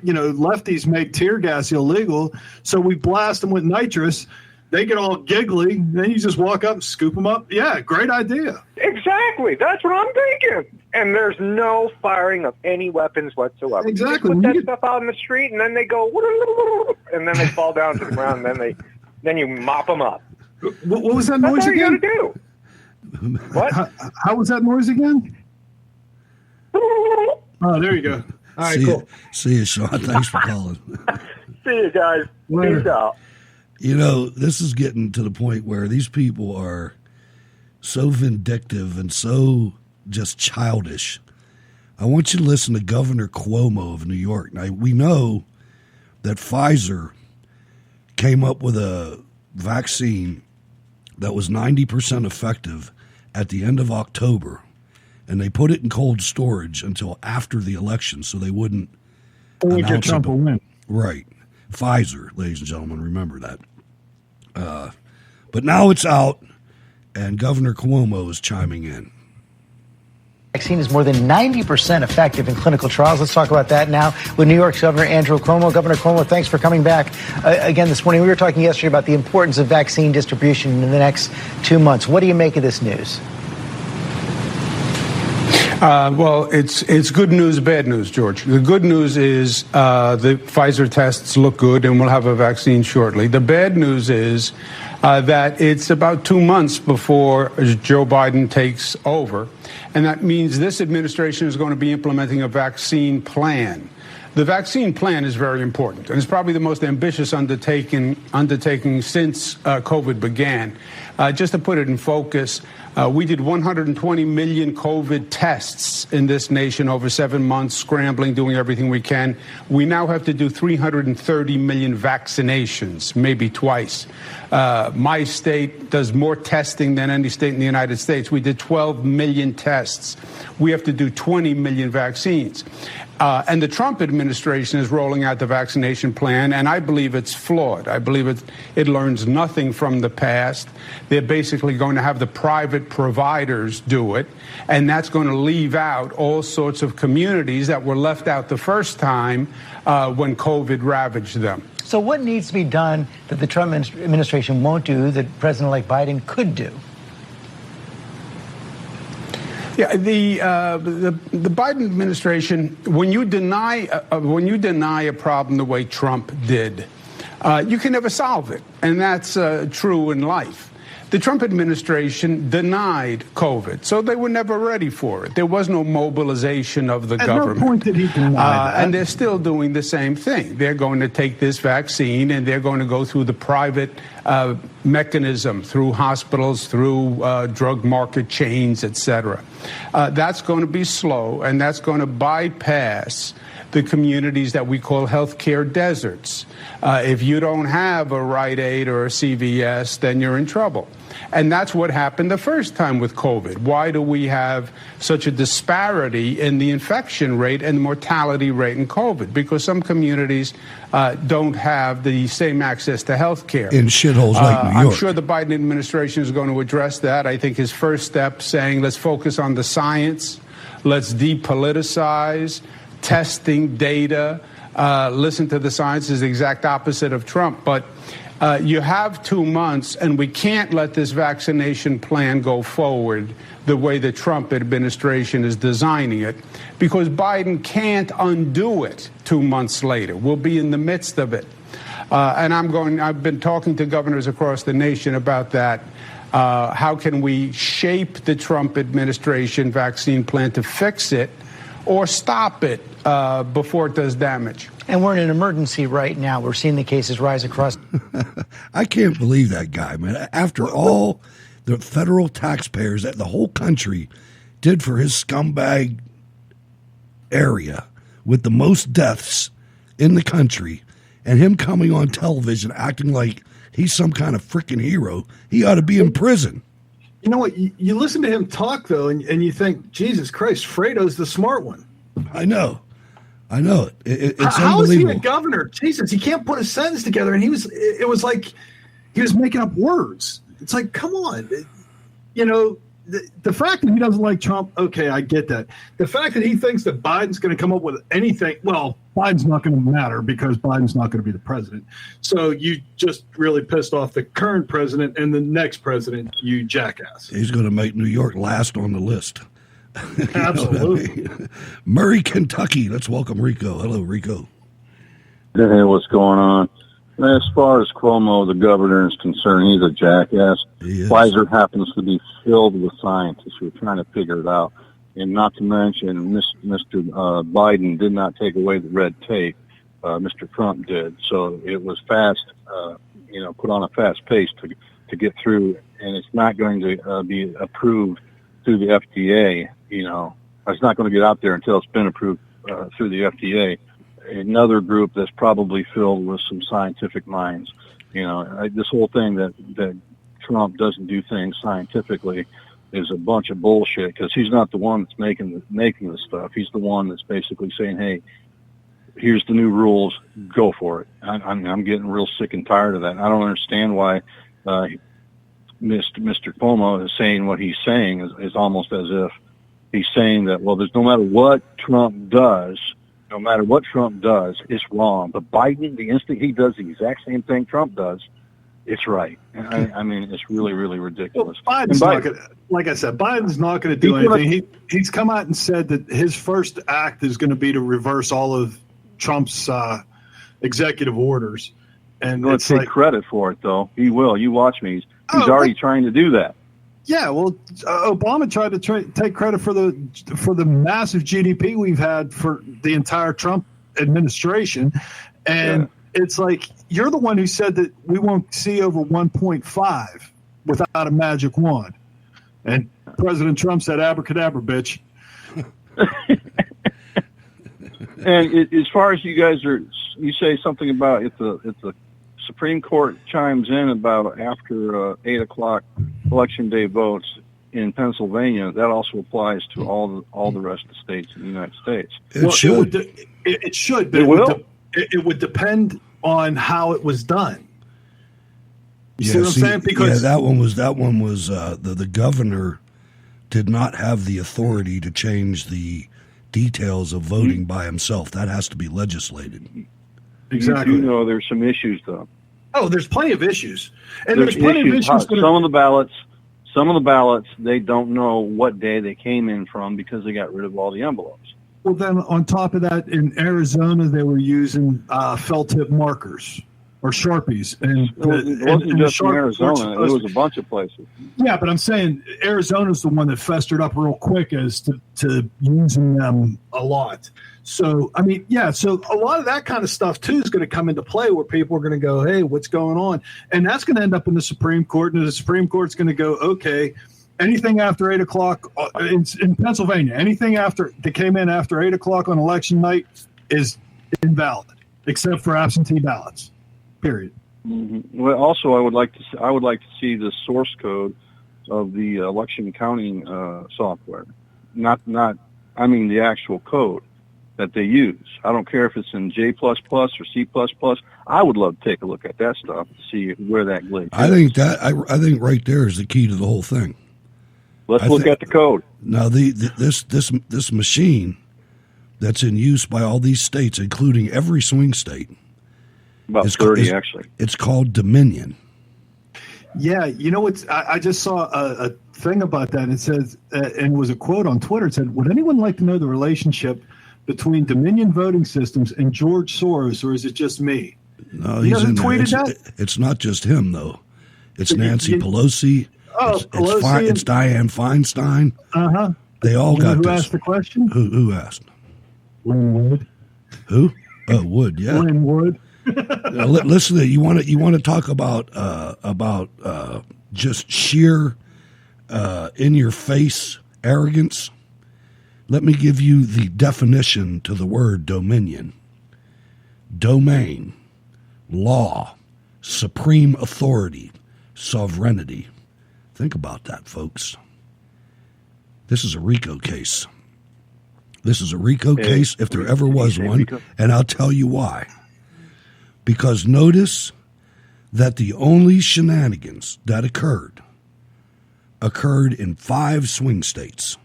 lefties make tear gas illegal. So we blast them with nitrous. They get all giggly. Then you just walk up and scoop them up. Yeah, great idea. Exactly. That's what I'm thinking. And there's no firing of any weapons whatsoever. Exactly. You just put that stuff out in the street, and then they go, and then they fall down to the ground, and then you mop them up. What was that noise again? That's all you got to do. What? How was that noise again? Oh, there you go. All right, cool. See you, Sean. Thanks for calling. See you guys. Peace out. This is getting to the point where these people are so vindictive and so just childish. I want you to listen to Governor Cuomo of New York. Now, we know that Pfizer came up with a vaccine that was 90% effective at the end of October, and they put it in cold storage until after the election so they wouldn't announce Trump will win. Right. Pfizer, ladies and gentlemen, remember that. But now it's out, and Governor Cuomo is chiming in. Vaccine is more than 90% effective in clinical trials. Let's talk about that now with New York's Governor Andrew Cuomo. Governor Cuomo, thanks for coming back again this morning. We were talking yesterday about the importance of vaccine distribution in the next 2 months. What do you make of this news? Well, it's good news, bad news, George. The good news is the Pfizer tests look good, and we'll have a vaccine shortly. The bad news is that it's about 2 months before Joe Biden takes over, and that means this administration is going to be implementing a vaccine plan. The vaccine plan is very important, and it's probably the most ambitious undertaking since COVID began. Just to put it in focus, we did 120 million COVID tests in this nation over 7 months, scrambling, doing everything we can. We now have to do 330 million vaccinations, maybe twice. My state does more testing than any state in the United States. We did 12 million tests. We have to do 20 million vaccines. And the Trump administration is rolling out the vaccination plan, and I believe it's flawed. I believe it learns nothing from the past. They're basically going to have the private providers do it, and that's going to leave out all sorts of communities that were left out the first time when COVID ravaged them. So what needs to be done that the Trump administration won't do that President-elect Biden could do? Yeah, the Biden administration, when you deny a problem the way Trump did, you can never solve it, and that's true in life. The Trump administration denied COVID, so they were never ready for it. There was no mobilization of the government. At no point did he deny that. And they're still doing the same thing. They're going to take this vaccine, and they're going to go through the private mechanism, through hospitals, through drug market chains, et cetera. That's going to be slow, and that's going to bypass the communities that we call healthcare deserts. If you don't have a Rite Aid or a CVS, then you're in trouble. And that's what happened the first time with COVID. Why do we have such a disparity in the infection rate and the mortality rate in COVID? Because some communities don't have the same access to health care. In shitholes like New York. I'm sure the Biden administration is going to address that. I think his first step saying, let's focus on the science, let's depoliticize, testing data, listen to the science is the exact opposite of Trump. But you have 2 months, and we can't let this vaccination plan go forward the way the Trump administration is designing it, because Biden can't undo it 2 months later. We'll be in the midst of it. And I've been talking to governors across the nation about that. How can we shape the Trump administration vaccine plan to fix it or stop it before it does damage? And we're in an emergency right now. We're seeing the cases rise across. I can't believe that guy, man. After all the federal taxpayers that the whole country did for his scumbag area with the most deaths in the country, and him coming on television acting like he's some kind of freaking hero, he ought to be in prison. You know what? You listen to him talk, though, and you think, Jesus Christ, Fredo's the smart one. I know it. It's How is he unbelievable. a governor? Jesus, he can't put a sentence together, and it was like he was making up words. It's like, come on. The fact that he doesn't like Trump, okay, I get that. The fact that he thinks that Biden's going to come up with anything, well, Biden's not going to matter because Biden's not going to be the president. So you just really pissed off the current president and the next president, you jackass. He's going to make New York last on the list. Absolutely. Murray, Kentucky. Let's welcome Rico. Hello, Rico. Hey, what's going on? As far as Cuomo, the governor, is concerned, he's a jackass. Pfizer happens to be filled with scientists who are trying to figure it out. And not to mention, Mr. Biden did not take away the red tape. Mr. Trump did. So it was fast, put on a fast pace to get through. And it's not going to be approved through the FDA. It's not going to get out there until it's been approved through the FDA. another group that's probably filled with some scientific minds. This whole thing that Trump doesn't do things scientifically is a bunch of bullshit, because he's not the one that's making the stuff. He's the one that's basically saying, hey, here's the new rules, go for it. I'm getting real sick and tired of that. I don't understand why Mr. Cuomo is saying what he's saying is almost as if he's saying that, well, there's no matter what Trump does, it's wrong. But Biden, the instant he does the exact same thing Trump does, it's right. I mean, it's really, really ridiculous. Well, Biden's not going to, like I said, Biden's not going to do anything. He's come out and said that his first act is going to be to reverse all of Trump's executive orders. And let's take credit for it, though. He will. You watch me. He's already trying to do that. Yeah, well, Obama tried to take credit for the massive GDP we've had for the entire Trump administration, and it's like, you're the one who said that we won't see over 1.5 without a magic wand, and President Trump said, "Abracadabra, bitch." And as far as you guys you say something about if the Supreme Court chimes in about after 8 o'clock election day votes in Pennsylvania, that also applies to all the rest of the states in the United States. It should, but it would depend on how it was done. You see what I'm saying? Because that one was the governor did not have the authority to change the details of voting by himself. That has to be legislated. Exactly. You know, there's some issues though. Oh, there's plenty of issues, and there's plenty of issues. Some of the ballots, they don't know what day they came in from because they got rid of all the envelopes. Well, then on top of that, in Arizona, they were using felt tip markers or Sharpies. And it wasn't just in Arizona. It was a bunch of places. Yeah, but I'm saying Arizona's the one that festered up real quick as to using them a lot. So, I mean, yeah, so a lot of that kind of stuff, too, is going to come into play where people are going to go, hey, what's going on? And that's going to end up in the Supreme Court, and the Supreme Court's going to go, okay, anything after 8 o'clock in Pennsylvania, anything that came in after 8 o'clock on election night is invalid, except for absentee ballots, period. Mm-hmm. Well, also, I would like to see the source code of the election counting software, not the actual code that they use. I don't care if it's in J++ or C++. I would love to take a look at that stuff to see where that glitch is. I think right there is the key to the whole thing. Let's look at the code. Now, this machine that's in use by all these states, including every swing state, about 30 actually. It's called Dominion. Yeah, you know what? I just saw a thing about that. It says, and it was a quote on Twitter. It said, "Would anyone like to know the relationship between Dominion voting systems and George Soros, or is it just me?" No, he's in there. It's not just him though. It's Nancy Pelosi. Oh, Pelosi. It's Dianne Feinstein. Uh-huh. They all got who this. Who asked the question? Who asked? Lynn Wood. Who? Oh, Wood. Yeah. Lynn Wood. Listen, you want to talk about just sheer in your face arrogance? Let me give you the definition to the word dominion. Domain, law, supreme authority, sovereignty. Think about that, folks. This is a RICO case. This is a RICO case if there ever was one, and I'll tell you why. Because notice that the only shenanigans that occurred in 5 swing states.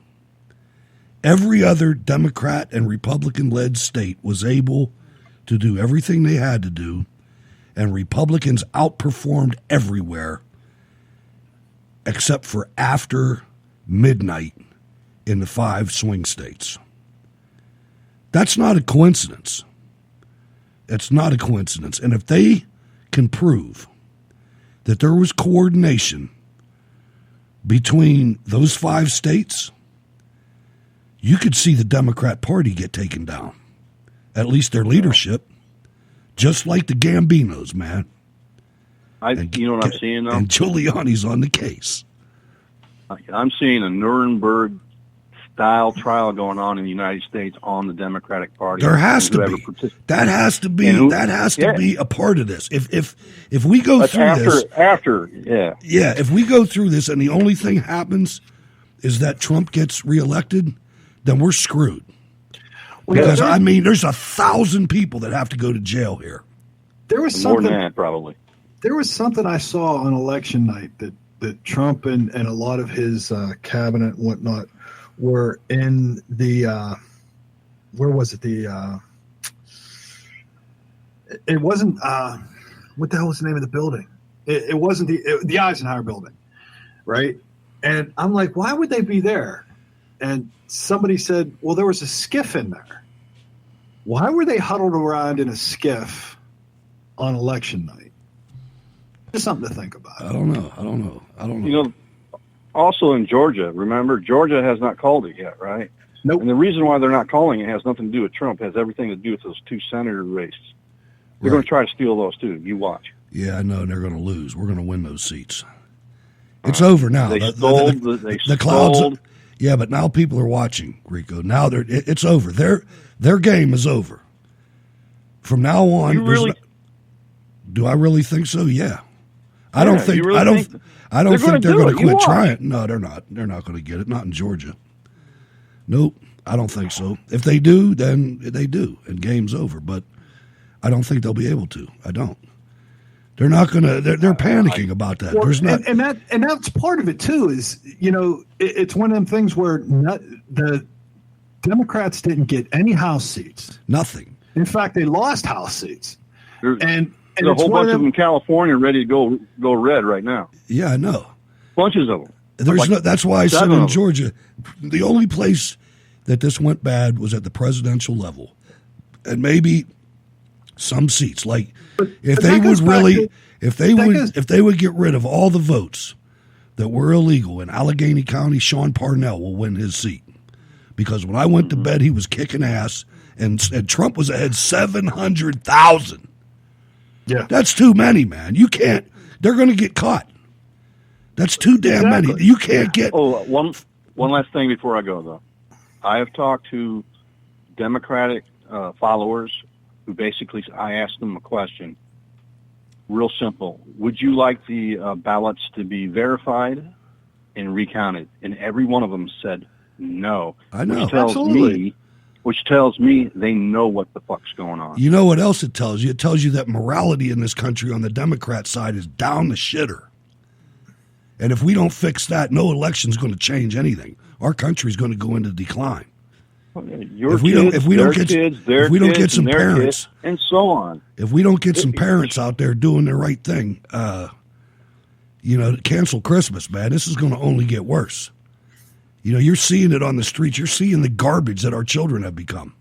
Every other Democrat and Republican-led state was able to do everything they had to do, and Republicans outperformed everywhere except for after midnight in the 5 swing states. That's not a coincidence. It's not a coincidence. And if they can prove that there was coordination between those 5 states, you could see the Democrat Party get taken down, at least their leadership, just like the Gambinos, man. You know what I'm seeing, though? And Giuliani's on the case. I'm seeing a Nuremberg style trial going on in the United States on the Democratic Party. There has to be. That has to be. That has to be a part of this. If we go through this, if we go through this, and the only thing happens is that Trump gets reelected, then we're screwed. Because I mean, there's 1,000 people that have to go to jail here. There was more something than that, probably. There was something I saw on election night that Trump and a lot of his cabinet and whatnot were in the where was it? It wasn't what the hell was the name of the building? It wasn't the Eisenhower building, right? And I'm like, why would they be there? And somebody said, well, there was a skiff in there. Why were they huddled around in a skiff on election night? Just something to think about. I don't know. You know, also in Georgia, remember, Georgia has not called it yet, right? Nope. And the reason why they're not calling it has nothing to do with Trump. It has everything to do with those 2 senator races. They're going to try to steal those too. You watch. Yeah, I know, and they're going to lose. We're going to win those seats. It's over now. They the clouds. Yeah, but now people are watching, Rico. Now it's over. Their game is over. From now on, do I really think so? Yeah. I don't think they're going to quit trying. No, they're not. They're not going to get it. Not in Georgia. Nope. I don't think so. If they do, then they do, and game's over. But I don't think they'll be able to. I don't. They're not going to. They're panicking about that. Well, There's not, and that's part of it too. Is it's one of them things where the Democrats didn't get any House seats. Nothing. In fact, they lost House seats. And there's a whole bunch of them in California ready to go red right now. Yeah, I know. Bunches of them. That's why I said in Georgia, the only place that this went bad was at the presidential level, and maybe some seats. Like if they would get rid of all the votes that were illegal in Allegheny County, Sean Parnell will win his seat. Because when I went to bed, he was kicking ass, and Trump was ahead 700,000. Yeah, that's too many, man. You can't. They're going to get caught. That's too damn many. You can't get. Oh, one last thing before I go, though. I have talked to Democratic followers who basically, I asked them a question. Real simple. Would you like the ballots to be verified and recounted? And every one of them said no. I know. Which tells me they know what the fuck's going on. You know what else it tells you? It tells you that morality in this country on the Democrat side is down the shitter. And if we don't fix that, no election's going to change anything. Our country's going to go into decline. If we don't get some parents, and so on. If we don't get some parents out there doing the right thing, cancel Christmas, man. This is going to only get worse. You're seeing it on the streets. You're seeing the garbage that our children have become.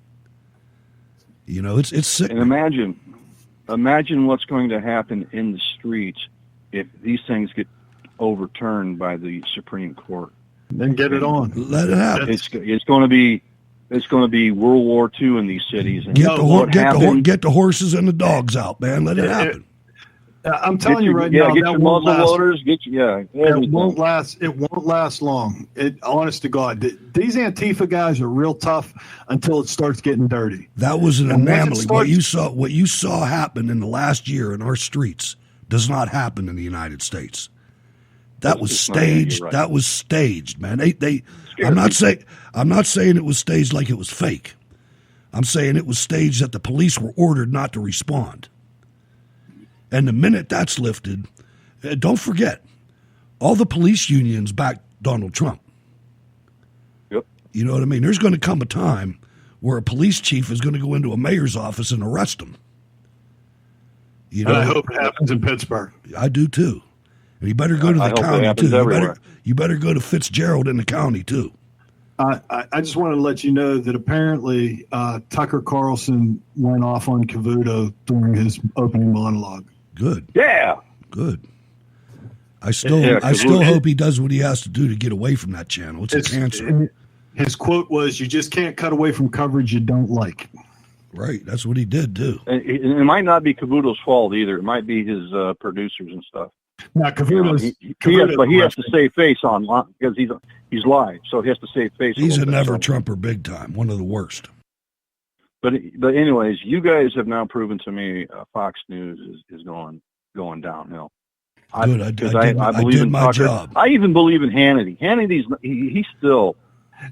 It's sick. And imagine what's going to happen in the streets if these things get overturned by the Supreme Court. Then get it on. Let it happen. It's going to be World War II in these cities. And get the horses and the dogs out, man. Let it happen. I'm telling you right now, get your muzzle loaders. It won't last. It won't last long. Honest to God, these Antifa guys are real tough until it starts getting dirty. That was an anomaly. What you saw happen in the last year in our streets does not happen in the United States. That was staged. Right. That was staged, man. I'm not saying it was staged like it was fake. I'm saying it was staged that the police were ordered not to respond. And the minute that's lifted, don't forget, all the police unions backed Donald Trump. Yep. You know what I mean? There's going to come a time where a police chief is going to go into a mayor's office and arrest him. And I hope it happens in Pittsburgh. I do too. And you better go to the county too. You better go to Fitzgerald in the county too. I just wanted to let you know that apparently Tucker Carlson went off on Cavuto during his opening monologue. Good. Yeah. Good. I still hope he does what he has to do to get away from that channel. It's a cancer. His quote was, "You just can't cut away from coverage you don't like." Right. That's what he did too. And it might not be Cavuto's fault either. It might be his producers and stuff. Now, Cavuto's, he has to save face on because He's lied, so he has to save face. He's a never-Trumper big time, one of the worst. But anyways, you guys have now proven to me Fox News is going downhill. Good, I did my job. I even believe in Hannity. Hannity's he's still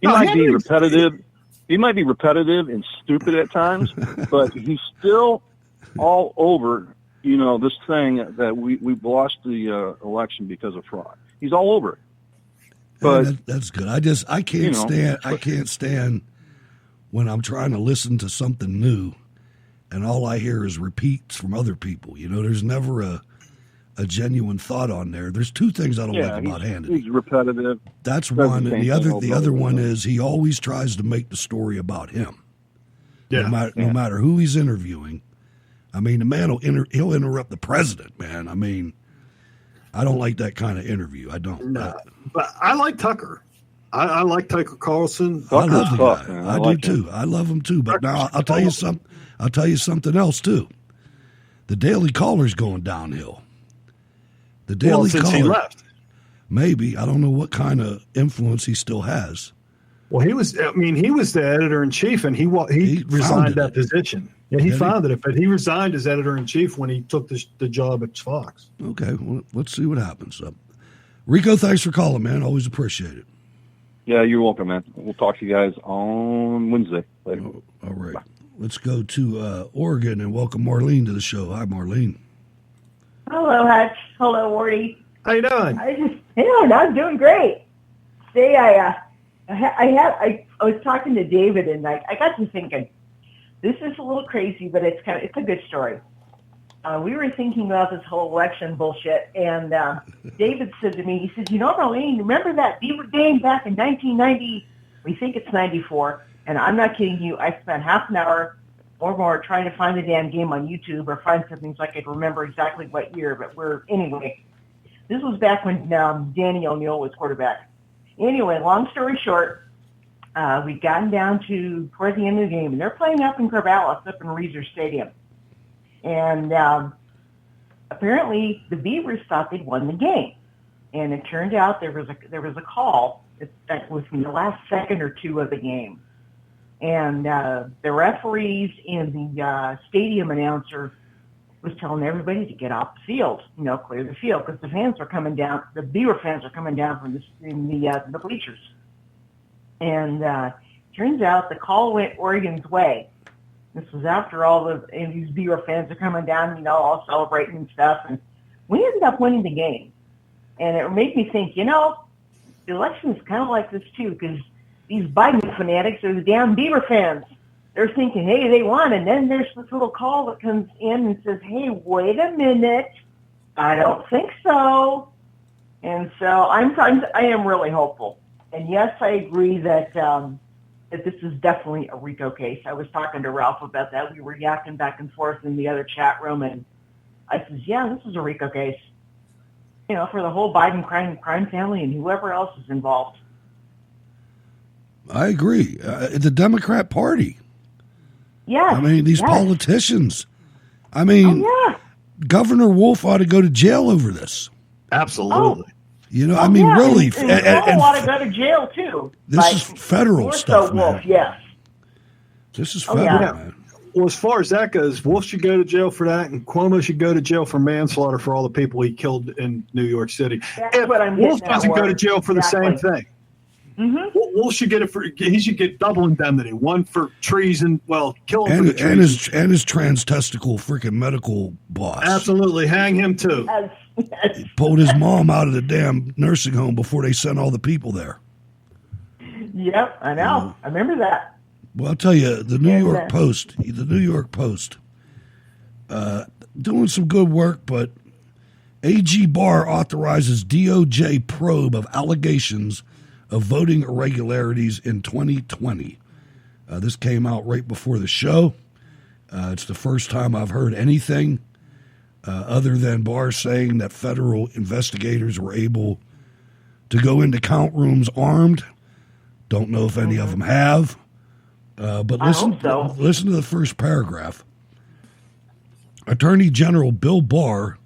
might be repetitive. He might be repetitive and stupid at times, but he's still all over. This thing that we've lost the election because of fraud. He's all over it. But that's good. I can't stand when I'm trying to listen to something new, and all I hear is repeats from other people. There's never a genuine thought on there. There's two things I don't like about Hannity. He's repetitive. That's one, and the other one is he always tries to make the story about him. Yeah. No matter who he's interviewing. I mean, the man he'll interrupt the president, man. I mean, I don't like that kind of interview. I don't. No, but I like Tucker. I like Tucker Carlson. I love the guy. I do too. I love him too. But now I'll tell you something. I'll tell you something else too. The Daily Caller's going downhill. The Daily since Caller, he left. Maybe. I don't know what kind of influence he still has. Well, he was the editor-in-chief, and he resigned that position. Yeah, he founded it, but he resigned as editor-in-chief when he took the job at Fox. Okay, well, let's see what happens. Rico, thanks for calling, man. Always appreciate it. Yeah, you're welcome, man. We'll talk to you guys on Wednesday. Later. All right. Bye. Let's go to Oregon and welcome Marlene to the show. Hi, Marlene. Hello, Hutch. Hello, Wardy. How you doing? I'm doing great. See, I was talking to David, and I got to thinking, this is a little crazy, but it's a good story. We were thinking about this whole election bullshit, and David said to me, he said, Marlene, remember that Beaver game back in 1990? We think it's 94, and I'm not kidding you. I spent half an hour or more trying to find the damn game on YouTube or find something so I could remember exactly what year, but anyway, this was back when Danny O'Neill was quarterback. Anyway, long story short, we'd gotten down toward the end of the game, and they're playing up in Corvallis, up in Reser Stadium. And apparently the Beavers thought they'd won the game. And it turned out there was a call that was in the last second or two of the game. And the referees and the stadium announcer was telling everybody to get off the field, clear the field, because the fans are coming down. The Beaver fans are coming down from the bleachers. And turns out the call went Oregon's way. This was after and these Beaver fans are coming down, all celebrating and stuff. And we ended up winning the game. And it made me think, the election is kind of like this too, because these Biden fanatics are the damn Beaver fans. They're thinking, hey, they won. And then there's this little call that comes in and says, hey, wait a minute. I don't think so. And so I am really hopeful. And yes, I agree that this is definitely a RICO case. I was talking to Ralph about that. We were yakking back and forth in the other chat room, and I said, yeah, this is a RICO case. For the whole Biden crime family and whoever else is involved. I agree. The Democrat Party. Yeah. I mean, these politicians. I mean, Governor Wolf ought to go to jail over this. Absolutely. Really. And ought to go to jail, too. This is federal stuff, man. Wolf, yes. This is federal, man. Well, as far as that goes, Wolf should go to jail for that, and Cuomo should go to jail for manslaughter for all the people he killed in New York City. That's what I'm Wolf doesn't go to jail for the same thing. Mm-hmm. Wolf should he should get double indemnity, one for treason, killing for the treason. And his trans-testicle freaking medical boss. Absolutely, hang him too. He pulled his mom out of the damn nursing home before they sent all the people there. Yep, I know. I remember that. Well, I'll tell you, the New York Post, doing some good work, but AG Barr authorizes DOJ probe of allegations of voting irregularities in 2020. This came out right before the show. It's the first time I've heard anything other than Barr saying that federal investigators were able to go into count rooms armed. Don't know if any of them have. But listen to the first paragraph. Attorney General Bill Barr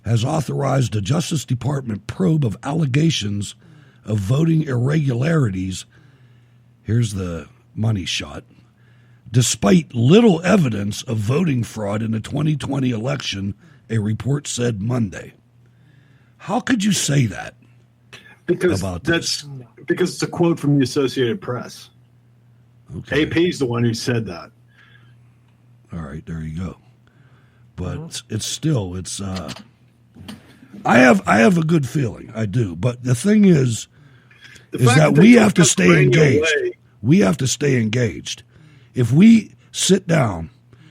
has authorized a Justice Department probe of allegations of voting irregularities. Here's the money shot. Despite little evidence of voting fraud in the 2020 election, a report said Monday. How could you say that? Because it's a quote from the Associated Press. Okay. AP's the one who said that. All right, there you go. But it's I have a good feeling. I do. But the thing is that we have to stay engaged. We have to stay engaged. If we sit down,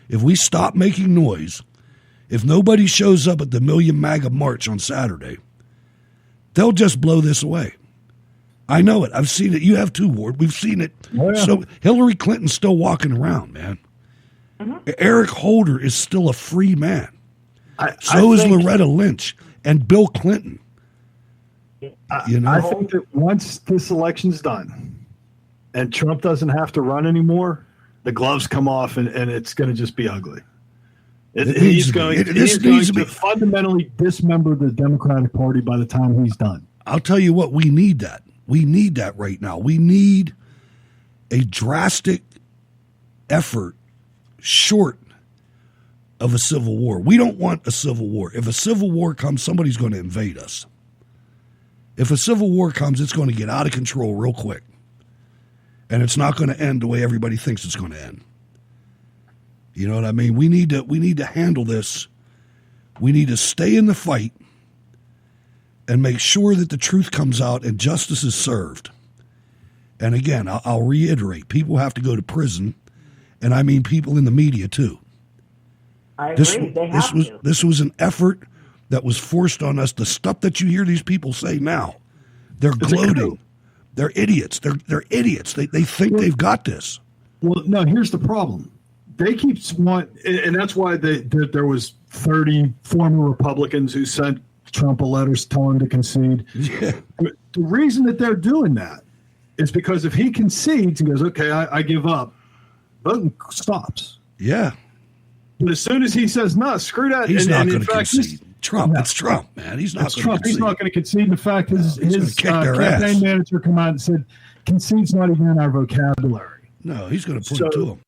if we stop making noise, if nobody shows up at the Million MAGA March on Saturday, they'll just blow this away. I know it. I've seen it. You have too, Ward. We've seen it. Oh, yeah. So Hillary Clinton's still walking around, man. Mm-hmm. Eric Holder is still a free man. So is Loretta Lynch and Bill Clinton. I think that once this election's done and Trump doesn't have to run anymore, the gloves come off and it's going to just be ugly. He's going to fundamentally dismember the Democratic Party by the time he's done. I'll tell you what, we need that. We need that right now. We need a drastic effort short of a civil war. We don't want a civil war. If a civil war comes, somebody's going to invade us. If a civil war comes, it's going to get out of control real quick. And it's not going to end the way everybody thinks it's going to end. You know what I mean? We need to handle this. We need to stay in the fight and make sure that the truth comes out and justice is served. And again, I'll reiterate, people have to go to prison, and I mean people in the media too. I agree. This was an effort that was forced on us. The stuff that you hear these people say now, they're gloating. They're idiots. They're idiots. They think they've got this. Well, no, here's the problem. They keep and that's why there was 30 former Republicans who sent Trump a letter telling him to concede. Yeah. The reason that they're doing that is because if he concedes and goes, okay, I give up, voting stops. Yeah. But as soon as he says, no, screw that. He's not going to concede. Trump, it's Trump, man. He's not going to concede. He's not going to concede. In fact, his campaign manager come out and said, concede's not even in our vocabulary. No, he's going to put it to him.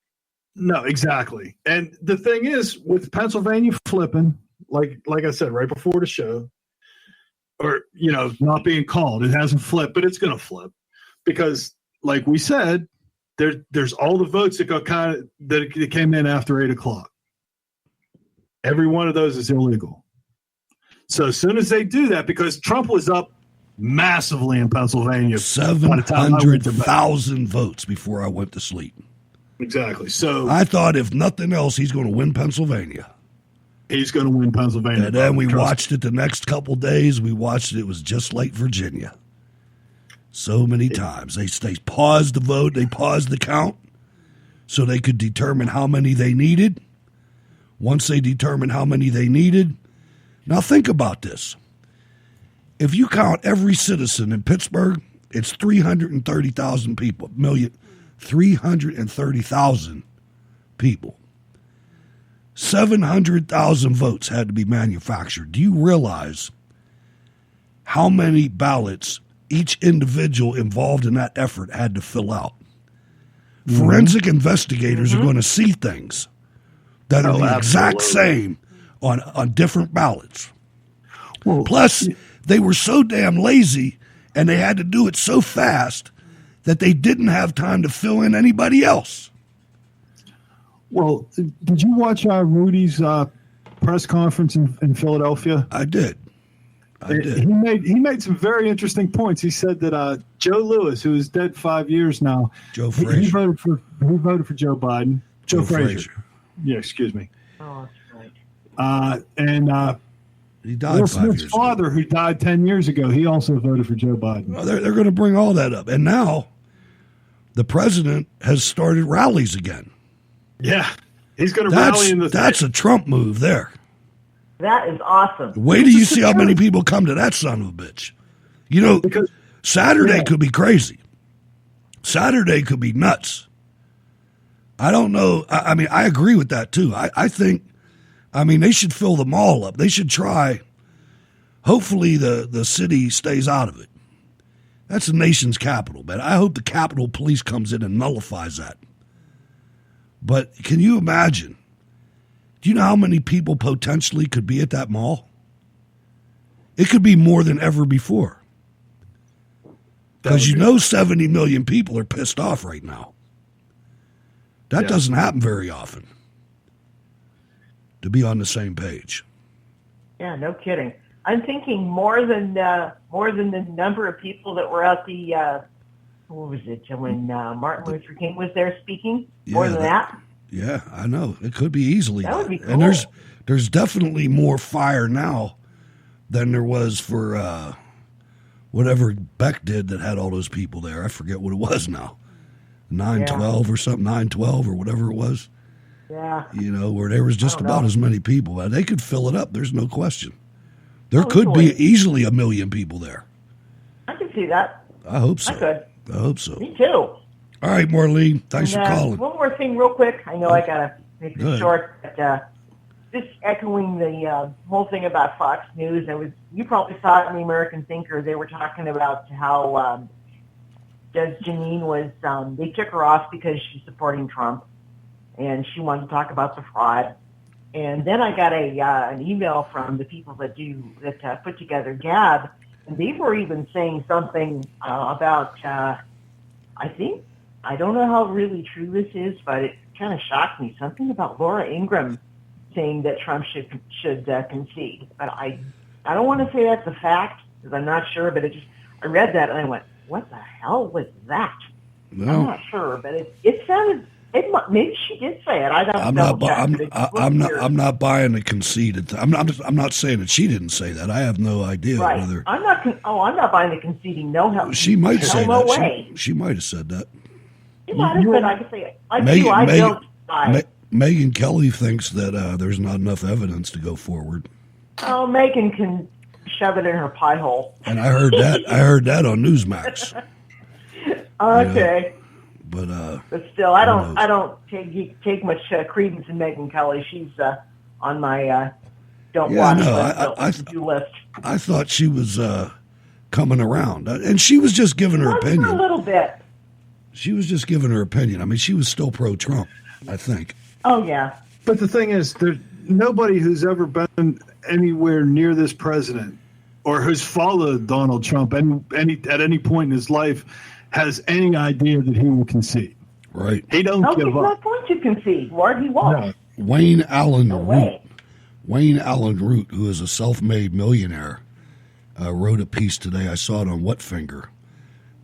No, exactly. And the thing is, with Pennsylvania flipping, like I said right before the show, or, not being called, it hasn't flipped, but it's going to flip. Because, like we said, there's all the votes that came in after 8 o'clock. Every one of those is illegal. So as soon as they do that, because Trump was up massively in Pennsylvania. 700,000 votes before I went to sleep. Exactly. So I thought if nothing else, he's going to win Pennsylvania. He's going to win Pennsylvania. And then we watched it the next couple days. We watched it. It was just like Virginia. So many times. They paused the vote. They paused the count so they could determine how many they needed. Once they determined how many they needed. Now think about this. If you count every citizen in Pittsburgh, it's 330,000 people. 330,000 people. 700,000 votes had to be manufactured. Do you realize how many ballots each individual involved in that effort had to fill out? Mm-hmm. Forensic investigators are going to see things that are the exact same on different ballots. Well, plus, they were so damn lazy and they had to do it so fast that they didn't have time to fill in anybody else. Well, did you watch Rudy's press conference in Philadelphia? I did. He made some very interesting points. He said that Joe Lewis, who is dead 5 years now, Joe Frazier. He voted for Joe Biden. Joe Frazier. Yeah, excuse me. Oh, that's right. He died Will 5 Smith's years father, ago. who died 10 years ago, he also voted for Joe Biden. Well, they're going to bring all that up. And now the president has started rallies again. Yeah, he's going to rally in the... That's a Trump move there. That is awesome. Wait till you see how many people come to that son of a bitch. Because Saturday could be crazy. Saturday could be nuts. I don't know. I mean, I agree with that too. I think, they should fill them all up. They should try. Hopefully the city stays out of it. That's the nation's capital, man. I hope the Capitol Police comes in and nullifies that. But can you imagine? Do you know how many people potentially could be at that mall? It could be more than ever before. Because 70 million people are pissed off right now. That doesn't happen very often. To be on the same page. Yeah, no kidding. I'm thinking more than the number of people that were at the what was it when Martin Luther King was there speaking? More than that? Yeah, I know. It could be easily. That would be cool. And there's definitely more fire now than there was for whatever Beck did that had all those people there. I forget what it was now. 9/12 or something, 9/12 or whatever it was. Yeah. You know, where there was just about as many people. They could fill it up. There's no question. There could be easily 1 million people there. I can see that. I hope so. I could. I hope so. Me too. All right, Marlene. Thanks for calling. One more thing real quick. I know I got to make it short, but just echoing the whole thing about Fox News. You probably saw it in the American Thinker. They were talking about how Judge Janine was, they took her off because she's supporting Trump, and she wanted to talk about the fraud. And then I got an email from the people that put together Gab, and they were even saying something about, I don't know how really true this is, but it kind of shocked me. Something about Laura Ingraham saying that Trump should concede. But I don't want to say that's a fact because I'm not sure. But I read that and I went, "What the hell was that?" No. I'm not sure, but it sounded. Maybe she did say it. I'm not buying the conceded. I'm not saying that she didn't say that. I have no idea whether. I'm not buying the conceding. No hell. She might say no that. Way. She might have said that. She might have said. I could say it. I don't buy it. Megyn Kelly thinks that there's not enough evidence to go forward. Oh, Megyn can shove it in her pie hole. And I heard that. I heard that on Newsmax. Okay. But still, I don't take much credence in Megyn Kelly. She's on my don't watch list. I thought she was coming around, and she was just giving her opinion. A little bit. She was just giving her opinion. I mean, she was still pro-Trump, I think. Oh yeah. But the thing is, there's nobody who's ever been anywhere near this president or who's followed Donald Trump at any point in his life has any idea that he will concede. Right. He don't give up. He's not going to concede, Ward. He won't. No. Wayne Allen Root, who is a self-made millionaire, wrote a piece today. I saw it on Whatfinger,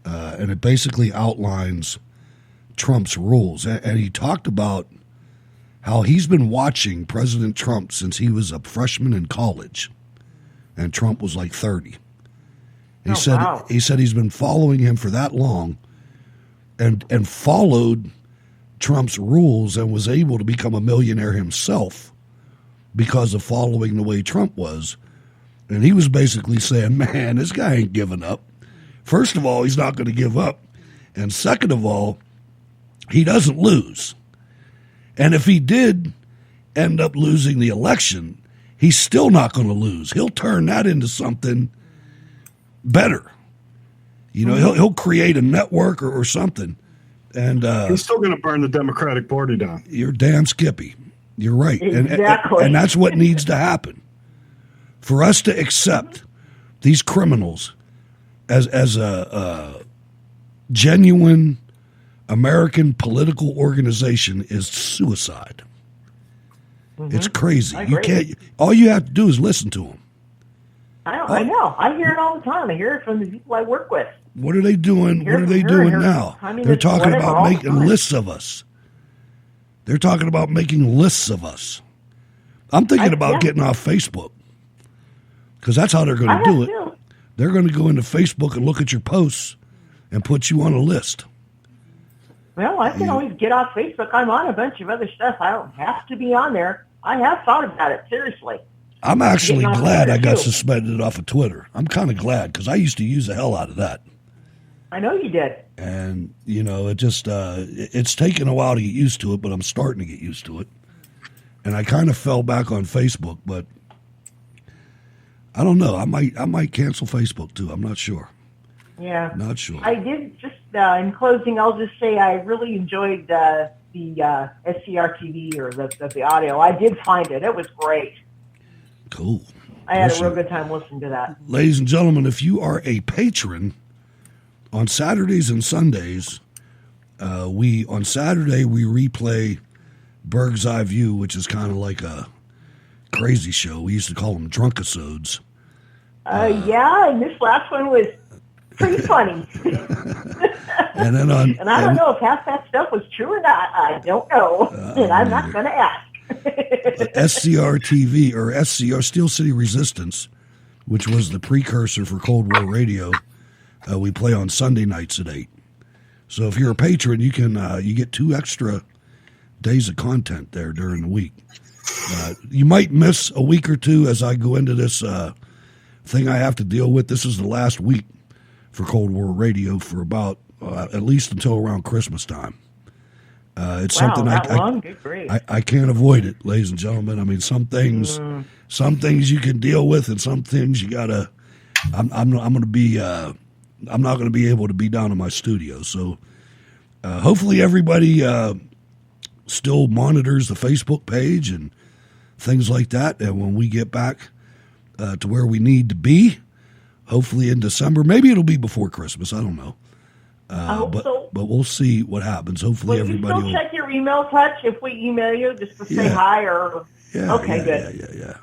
and it basically outlines Trump's rules. And he talked about how he's been watching President Trump since he was a freshman in college, and Trump was like 30. He said he's been following him for that long and followed Trump's rules and was able to become a millionaire himself because of following the way Trump was. And he was basically saying, man, this guy ain't giving up. First of all, he's not going to give up. And second of all, he doesn't lose. And if he did end up losing the election, he's still not going to lose. He'll turn that into something better. You know, he'll create a network or something. And he's still going to burn the Democratic Party down. You're damn Skippy. You're right. Exactly. And that's what needs to happen. For us to accept these criminals as a genuine American political organization is suicide. Mm-hmm. It's crazy. You can't. All you have to do is listen to them. I know. I hear it all the time. I hear it from the people I work with. What are they doing? What are they doing now? They're talking about making lists of us. They're talking about making lists of us. I'm thinking about getting off Facebook because that's how they're going to do it. Too. They're going to go into Facebook and look at your posts and put you on a list. Well, I can always get off Facebook. I'm on a bunch of other stuff. I don't have to be on there. I have thought about it, seriously. I'm actually glad I got suspended off of Twitter. I'm kind of glad because I used to use the hell out of that. I know you did. And, you know, it just, it's taken a while to get used to it, but I'm starting to get used to it. And I kind of fell back on Facebook, but I don't know. I might cancel Facebook too. I'm not sure. Yeah. Not sure. I did just, in closing, I'll just say I really enjoyed the SCR TV or the audio. I did find it. It was great. Cool. I had a real good time listening to that. Ladies and gentlemen, if you are a patron, on Saturdays and Sundays, on Saturday we replay Berg's Eye View, which is kind of like a crazy show. We used to call them drunkisodes. Yeah, and this last one was pretty funny. And then and I don't know if half that stuff was true or not. I don't know, and I'm not going to ask. SCR TV, or SCR, Steel City Resistance, which was the precursor for Cold War Radio, we play on Sunday nights at 8. So if you're a patron, you can you get 2 extra days of content there during the week. You might miss a week or two as I go into this thing I have to deal with. This is the last week for Cold War Radio for about at least until around Christmas time. It's something I can't avoid it, ladies and gentlemen. I mean, some things you can deal with, and some things you gotta. I'm not going to be able to be down in my studio. So hopefully everybody still monitors the Facebook page and things like that. And when we get back to where we need to be, hopefully in December, maybe it'll be before Christmas. I don't know. I hope so. But we'll see what happens. Hopefully everybody will. You still check your email, Touch, if we email you just to say hi or... Yeah, okay, good. Yeah.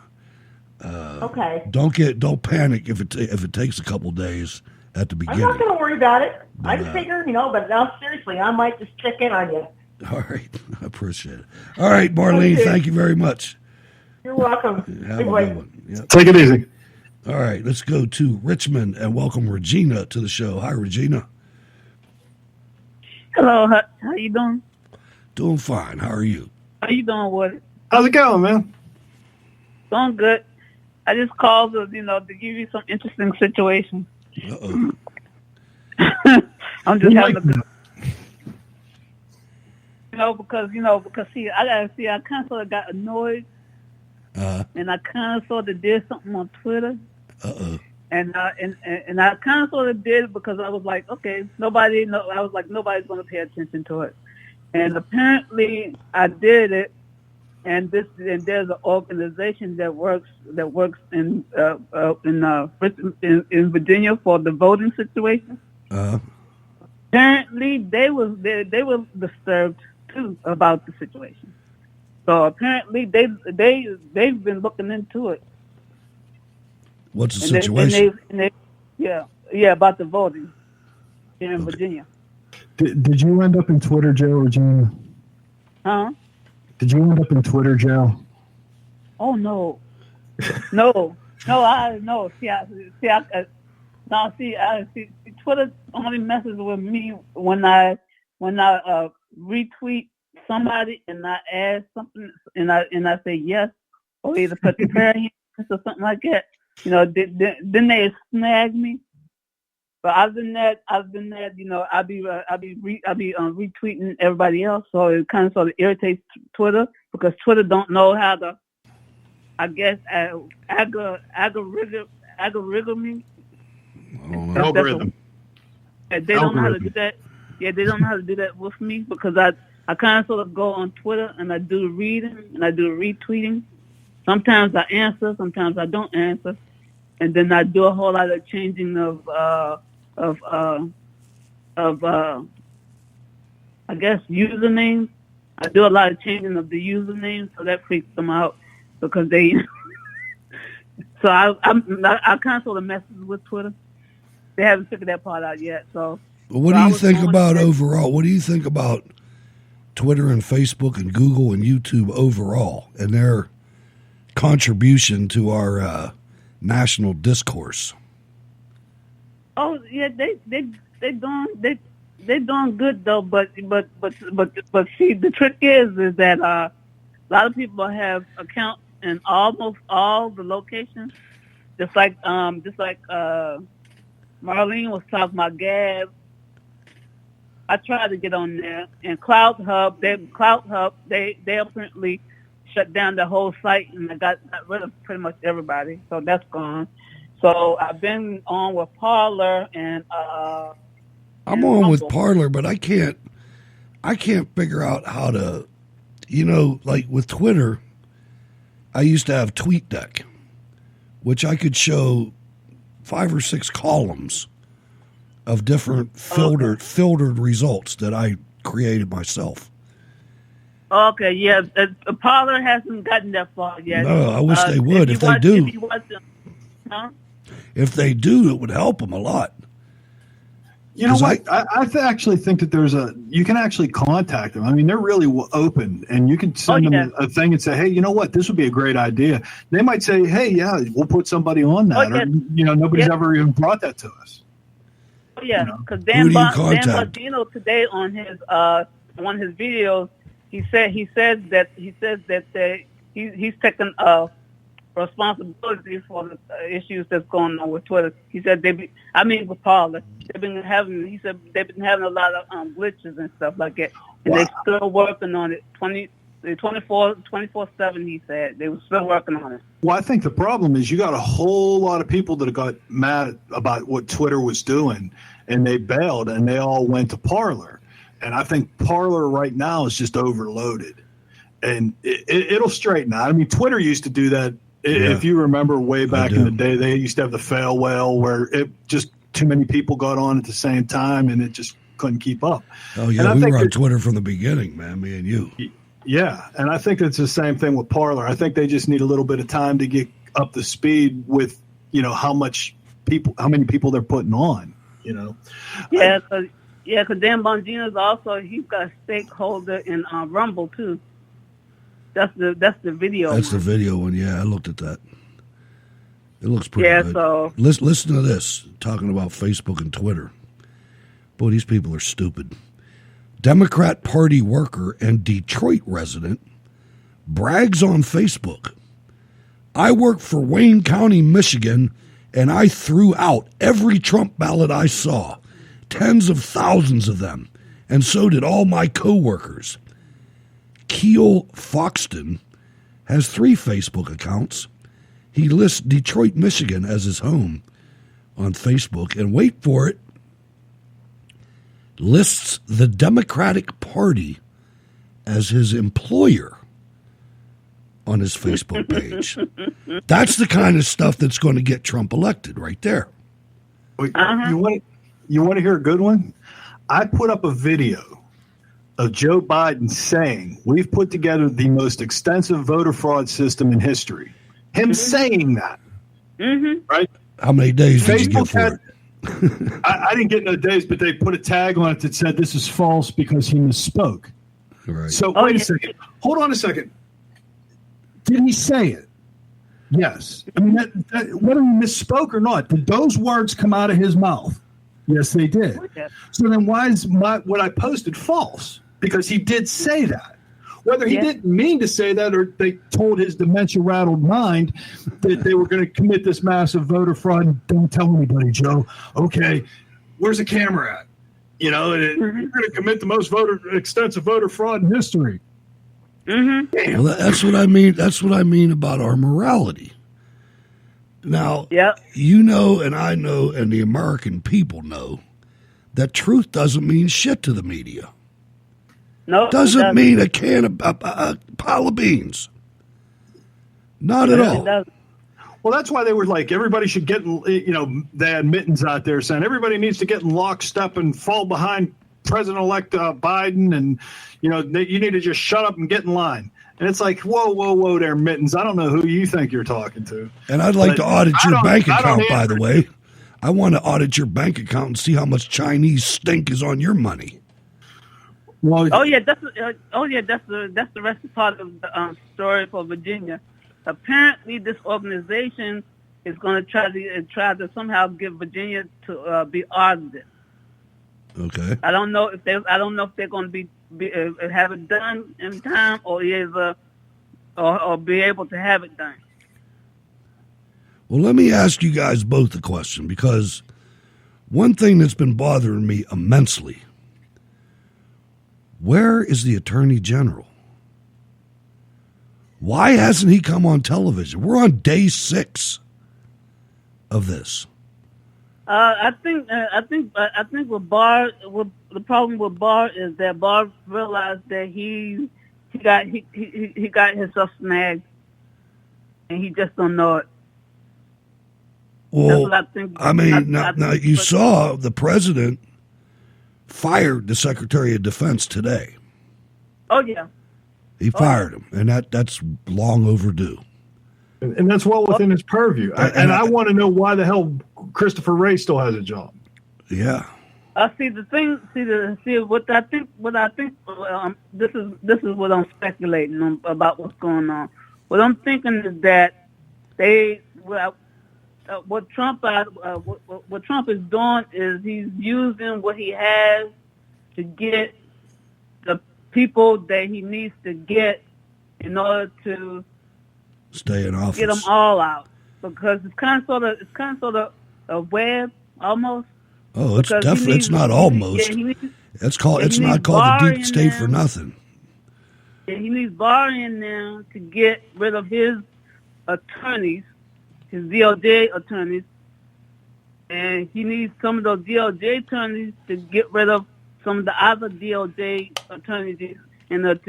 Okay. Don't panic if it takes a couple days at the beginning. I'm not going to worry about it. I just figure, but now seriously, I might just check in on you. All right. I appreciate it. All right, Marlene, thank you very much. You're welcome. Have a good one. Yep. Take it easy. All right, let's go to Richmond and welcome Regina to the show. Hi, Regina. Hello, how you doing? Doing fine. How are you? How you doing, Woody? How's it going, man? Doing good. I just called to give you some interesting situation. Uh-oh. I'm just having a good... because I kind of sort of got annoyed, and I kind of sort of did something on Twitter. Uh-oh. And I kind of sort of did it because I was like, okay, nobody's going to pay attention to it. And apparently I did it, and there's an organization that works in Virginia for the voting situation. Apparently they were disturbed too about the situation. So apparently they've been looking into it. What's the situation? About the voting here in Virginia. Did you end up in Twitter jail, Regina? Huh? Did you end up in Twitter jail? Oh no, no. See, Twitter only messes with me when I retweet somebody and I add something and I say yes or either put the prayer or something like that. Then they snag me. But other than that, I'll be retweeting everybody else. So it kind of sort of irritates Twitter because Twitter don't know how to, I guess, algorithm. Algorithm. They don't know how to do that. Yeah, they don't know how to do that with me because I kind of sort of go on Twitter and I do the reading and I do the retweeting. Sometimes I answer, sometimes I don't answer, and then I do a whole lot of changing of I guess usernames. I do a lot of changing of the usernames, so that freaks them out because they. So I kind of sort of messes with Twitter. They haven't figured that part out yet. So. What do you think about overall? What do you think about Twitter and Facebook and Google and YouTube overall and their contribution to our national discourse? Oh yeah, they doing good though. But see, the trick is that a lot of people have accounts in almost all the locations. Just like Marlene was talking about Gab. I tried to get on there, and Cloud Hub, they apparently shut down the whole site, and I got rid of pretty much everybody. So that's gone. So I've been on with Parler and I'm on with Parler, but I can't figure out how to, like with Twitter, I used to have TweetDeck, which I could show 5 or 6 columns of different filtered results that I created myself. Okay, yeah. Parler hasn't gotten that far yet. No, I wish they would. If they do, if they do, it would help them a lot. You know what? I actually think that you can actually contact them. I mean, they're really open, and you can send them a thing and say, hey, you know what? This would be a great idea. They might say, hey, yeah, we'll put somebody on that. Or, nobody's ever even brought that to us. Oh, yeah, because Dan Bongino today on his videos, he says that he's taking responsibility for the issues that's going on with Twitter. He said with Parler, they've been having a lot of glitches and stuff like that, and they're still working on it. 24/7. He said they were still working on it. Well, I think the problem is you got a whole lot of people that got mad about what Twitter was doing, and they bailed, and they all went to Parler. And I think Parler right now is just overloaded, and it'll straighten out. I mean, Twitter used to do that. Yeah. If you remember way back in the day, they used to have the fail whale where it just too many people got on at the same time, and it just couldn't keep up. Oh, yeah, we were on Twitter from the beginning, man, me and you. Yeah, and I think it's the same thing with Parler. I think they just need a little bit of time to get up to speed with, how many people they're putting on, Yeah, because Dan Bongino's he's got a stakeholder in Rumble, too. That's the video. That's the video one. Yeah, I looked at that. It looks pretty good. So listen to this, talking about Facebook and Twitter. Boy, these people are stupid. Democrat Party worker and Detroit resident brags on Facebook. I work for Wayne County, Michigan, and I threw out every Trump ballot I saw, tens of thousands of them, and so did all my coworkers. Keel Foxton has 3 Facebook accounts. He lists Detroit, Michigan as his home on Facebook, and wait for it, lists the Democratic Party as his employer on his Facebook page. That's the kind of stuff that's going to get Trump elected right there. You want to hear a good one? I put up a video of Joe Biden saying, we've put together the most extensive voter fraud system in history. Him saying that. Mm-hmm. Right? How many days did you get for it? I didn't get no days, but they put a tag on it that said this is false because he misspoke. Right. So wait a second. Hold on a second. Did he say it? Yes. I mean, whether he misspoke or not, did those words come out of his mouth? Yes, they did. So then why is what I posted false? Because he did say that. Whether he didn't mean to say that or they told his dementia-rattled mind that they were going to commit this massive voter fraud and don't tell anybody, Joe. Okay, where's the camera at? You're going to commit the most extensive voter fraud in history. Mm-hmm. Well, that's what I mean. That's what I mean about our morality. Now, you know, and I know, and the American people know that truth doesn't mean shit to the media. No, doesn't mean a can of a pile of beans. Not at all. Well, that's why they were like, everybody should get, they had mittens out there saying everybody needs to get in lockstep and fall behind President-elect Biden, and you need to just shut up and get in line. And it's like, whoa there, mittens. I don't know who you think you're talking to. And I'd like to audit your bank account, by the way. I want to audit your bank account and see how much Chinese stink is on your money. Well, that's the rest of part of the story for Virginia. Apparently, this organization is going to try to somehow get Virginia to be audited. Okay. I don't know if they're going to be have it done in time, or be able to have it done. Well, let me ask you guys both a question, because one thing that's been bothering me immensely. Where is the Attorney General? Why hasn't he come on television? We're on day 6. of this? I think with Barr, the problem with Barr is that Barr realized that he got himself snagged, and he just don't know it. Well, that's what I think. I mean, now you saw the president fired the Secretary of Defense today. Oh yeah, he fired him, and that's long overdue. And that's well within his purview. And I want to know why the hell Christopher Wray still has a job. Yeah. See what I think. This is what I'm speculating on about what's going on. What I'm thinking is that what Trump is doing is he's using what he has to get the people that he needs to get in order to stay in office. Get them all out, because it's kind of sort of a web almost. Oh, it's definitely. It's not almost. It's not called the deep state for nothing. Yeah, he needs Barr in there to get rid of his attorneys, his DOJ attorneys, and he needs some of those DOJ attorneys to get rid of some of the other DOJ attorneys and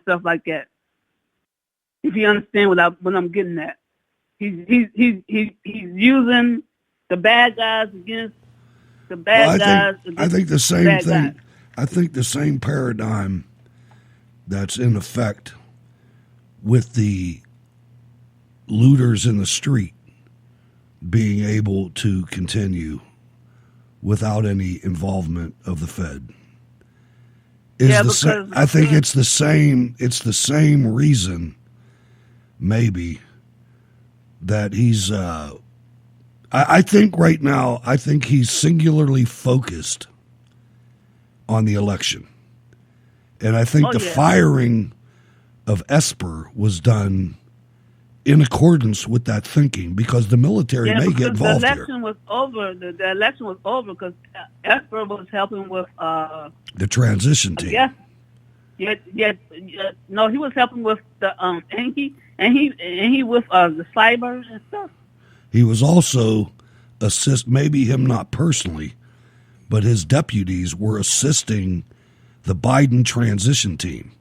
stuff like that. If you understand what I'm getting at, he's using the bad guys against the bad guys. I think the same thing. I think the same paradigm that's in effect with the looters in the street being able to continue without any involvement of the Fed. I think it's the same. It's the same reason, maybe, that he's. I think right now, I think he's singularly focused on the election, and I think the firing of Esper was done in accordance with that thinking, because the military may get involved here. The election was over. The election was over because Esper was helping with the transition team. Yes. No, he was helping with the and he with the cyber and stuff. He was also maybe him not personally, but his deputies were assisting the Biden transition team.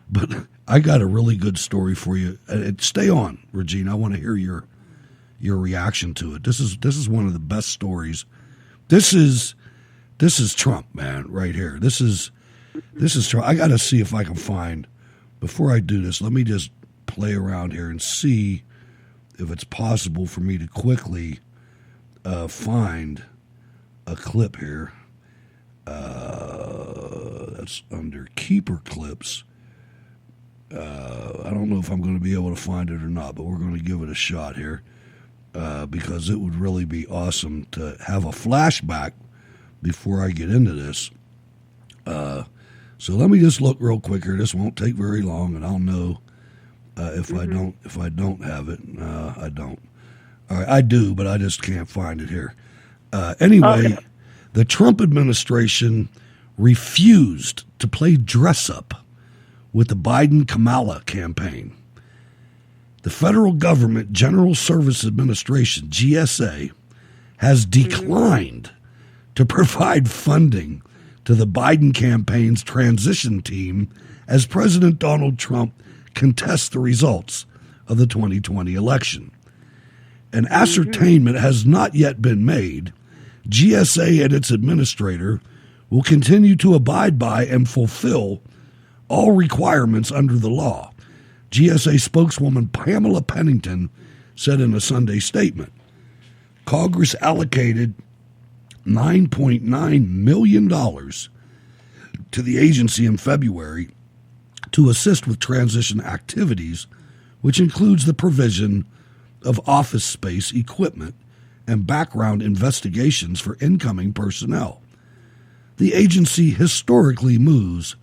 But I got a really good story for you. Stay on, Regina. I want to hear your reaction to it. This is one of the best stories. This is Trump, man, right here. This is Trump. I got to see if I can find, before I do this, let me just play around here and see if it's possible for me to quickly find a clip here. That's under Keeper Clips. I don't know if I'm going to be able to find it or not, but we're going to give it a shot here because it would really be awesome to have a flashback before I get into this. So let me just look real quick here. This won't take very long, and I'll know if I don't have it. I don't. All right, I do, but I just can't find it here. Anyway, the Trump administration refused to play dress up with the Biden-Kamala campaign. The Federal Government General Service Administration, GSA, has declined to provide funding to the Biden campaign's transition team as President Donald Trump contests the results of the 2020 election. An ascertainment has not yet been made. GSA and its administrator will continue to abide by and fulfill all requirements under the law, GSA spokeswoman Pamela Pennington said in a Sunday statement. Congress allocated $9.9 million to the agency in February to assist with transition activities, which includes the provision of office space, equipment, and background investigations for incoming personnel. The agency historically moves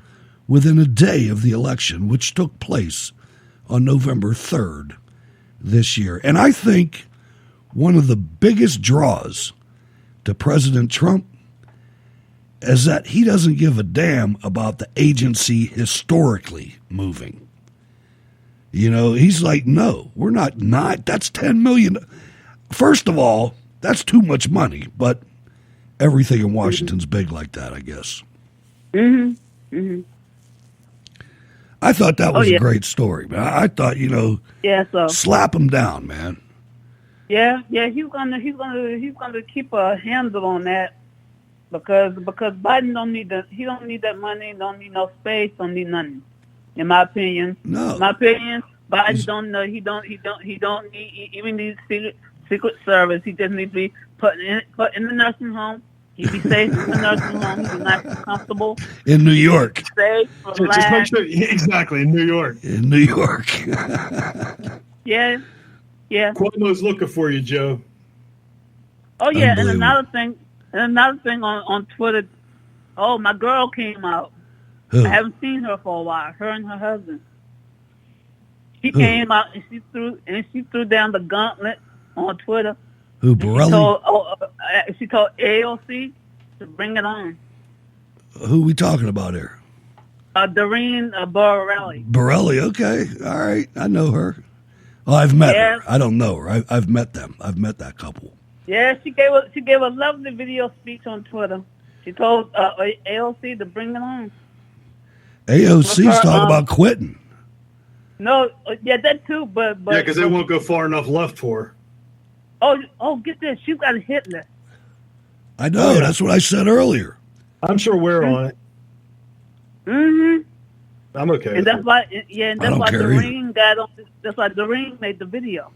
within a day of the election, which took place on November 3rd this year. And I think one of the biggest draws to President Trump is that he doesn't give a damn about the agency historically moving. You know, he's like, no, we're not. That's $10 million. first of all, that's too much money, but everything in Washington's big like that, I guess. Mm-hmm. Mm-hmm. I thought that was a great story, man. I thought, slap him down, man. Yeah, he's gonna keep a handle on that because Biden don't need that money, don't need no space, don't need nothing. In my opinion, Biden don't know. He don't need even these secret service. He just needs to be put in the nursing home. He'd be safe in the nursing home. He'd be nice and comfortable. In New York. Safe, just make sure, exactly, in New York. In New York. Yeah. Cuomo's looking for you, Joe. Oh yeah, and another thing on Twitter. Oh, my girl came out. Who? I haven't seen her for a while. Her and her husband. She came out and she threw down the gauntlet on Twitter. Who, Borelli? She told AOC to bring it on. Who we talking about here? Doreen Borelli. Borelli, okay. All right. I know her. Oh, I've met her. I don't know her. I've met them. I've met that couple. Yeah, she gave a lovely video speech on Twiher. She told AOC to bring it on. AOC's talking about quitting. No, that too, but yeah, because they won't go far enough left for her. Oh, get this! She's got a hit list. I know. That's what I said earlier. I'm sure we're on it. Mm-hmm. I'm okay. And that's why, that's why Doreen got on. That's why Doreen made the video.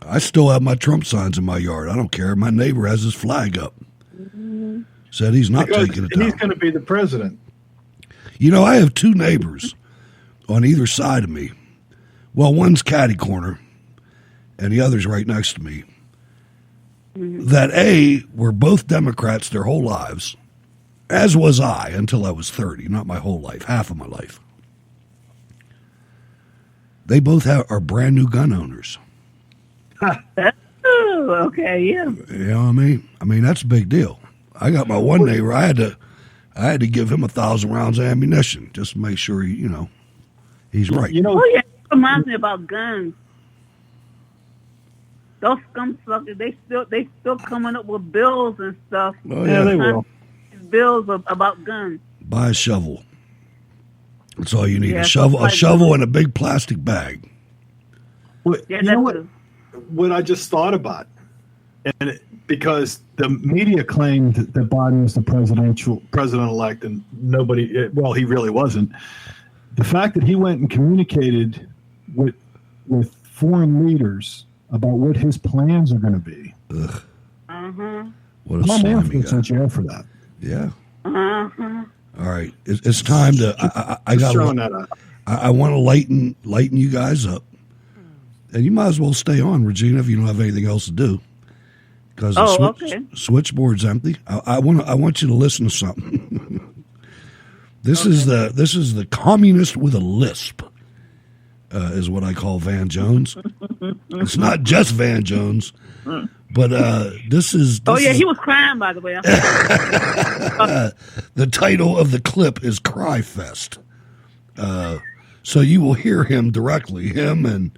I still have my Trump signs in my yard. I don't care. My neighbor has his flag up. Mm-hmm. Said he's not taking it down. He's going to be the president. You know, I have two neighbors on either side of me. Well, one's catty corner, and the other's right next to me. Mm-hmm. That were both Democrats their whole lives, as was I until I was 30. Not my whole life, half of my life. They both are brand new gun owners. Oh, okay, yeah. You know what I mean? I mean, that's a big deal. I got my one neighbor. I had to give him 1,000 rounds of ammunition just to make sure he's right. It reminds me about guns. Those scum suckers, they still coming up with bills and stuff. Oh yeah, they will. Bills about guns. Buy a shovel. That's all you need. A shovel and a big plastic bag. Well, you know what I just thought about? Because the media claimed that Biden was the president-elect, and he really wasn't. The fact that he went and communicated with foreign leaders about what his plans are going to be. Ugh. Uh-huh. What a slimy guy. In jail for that. Yeah. Uh-huh. All right, it's time to. I want to lighten you guys up, and you might as well stay on, Regina, if you don't have anything else to do, because the switchboard's empty. I want you to listen to something. This is the communist with a lisp, is what I call Van Jones. It's not just Van Jones. But this is... he was crying, by the way. The title of the clip is Cry Fest. So you will hear him directly, him and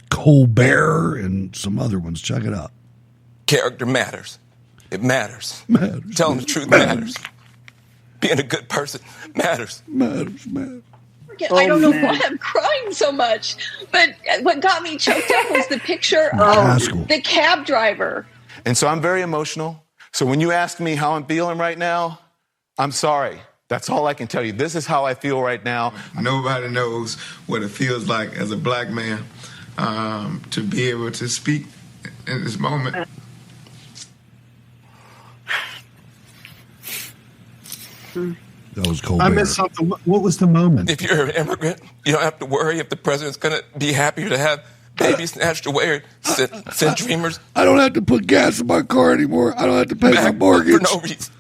Colbert and some other ones. Check it out. Character matters. It matters. Telling the truth matters. Being a good person matters. Matters. I don't know why I'm crying so much, but what got me choked up was the picture of the cab driver. And so I'm very emotional. So when you ask me how I'm feeling right now, I'm sorry. That's all I can tell you. This is how I feel right now. Nobody knows what it feels like as a black man to be able to speak in this moment. That was Colbert. I missed something. What was the moment? If you're an immigrant, you don't have to worry if the president's going to be happier to have babies snatched away or send dreamers. I don't have to put gas in my car anymore. I don't have to pay my mortgage. For no reason.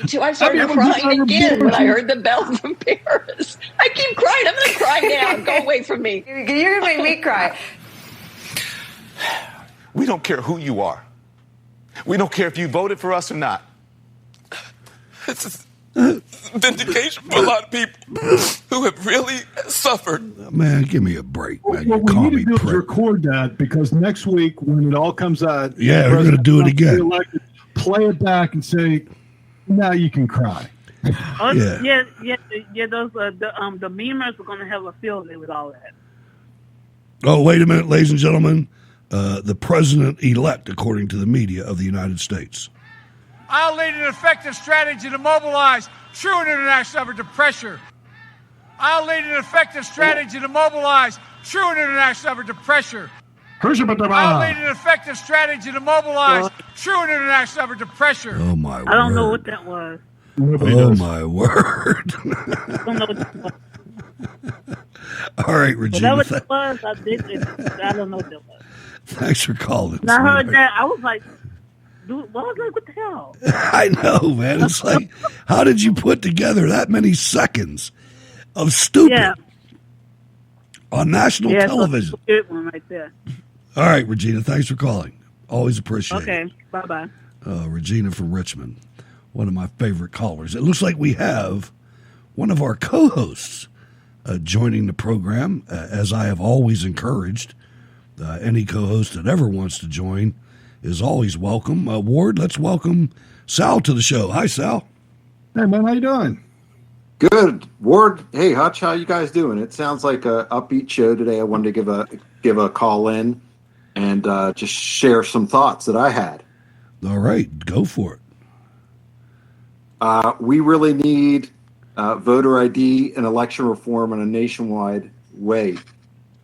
So I started crying again when I heard the bell from Paris. I keep crying. I'm going to cry now. Go away from me. You're going to make me cry. We don't care who you are. We don't care if you voted for us or not. vindication for a lot of people who have really suffered. Man, give me a break, man. What we need to do is record that, because next week when it all comes out, yeah, we're going to do it again. Play it back and say, now you can cry. Oh, yeah. Those the memers are going to have a field day with all that. Oh, wait a minute, ladies and gentlemen. The president-elect, according to the media of the United States. I'll lead an effective strategy to mobilize true international effort to pressure. I'll lead an effective strategy to mobilize true international effort to pressure. I'll lead an effective strategy to mobilize true international effort to pressure. Oh, my word. I don't know what that was. My word. I don't know what that was. All right, Regina. Whatever it was, I don't know what that was. Thanks for calling. When I heard that, I was like, dude, what the hell? I know, man. It's like, how did you put together that many seconds of stupid on national television? That's a good one right there. All right, Regina, thanks for calling. Always appreciate it. Okay, bye-bye. Regina from Richmond, one of my favorite callers. It looks like we have one of our co-hosts joining the program, as I have always encouraged. Any co-host that ever wants to join is always welcome. Ward, let's welcome Sal to the show. Hi, Sal. Hey, man, how you doing? Good. Ward, hey, Hutch, how you guys doing? It sounds like a upbeat show today. I wanted to give a call in and just share some thoughts that I had. All right, go for it. We really need voter ID and election reform in a nationwide way.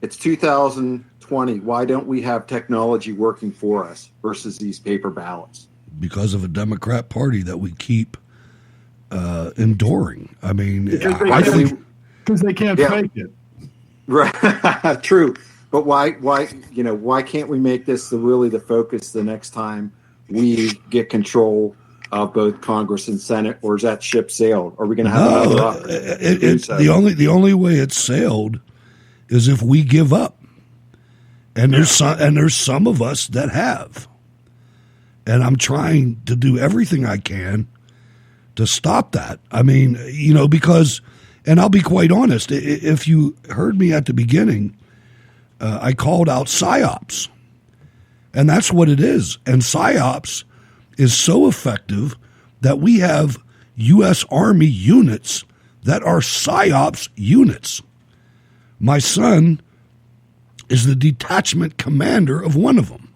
It's 2020. Why don't we have technology working for us versus these paper ballots? Because of a Democrat Party that we keep enduring. I mean, because they can't fake it. Right. True. But why can't we make this really the focus the next time we get control of both Congress and Senate, or is that ship sailed? Are we going to have another opportunity? The only way it's sailed is if we give up. And there's some of us that have. And I'm trying to do everything I can to stop that. I mean, because, and I'll be quite honest, if you heard me at the beginning, I called out PSYOPs. And that's what it is. And PSYOPs is so effective that we have U.S. Army units that are PSYOPs units. My son is the detachment commander of one of them.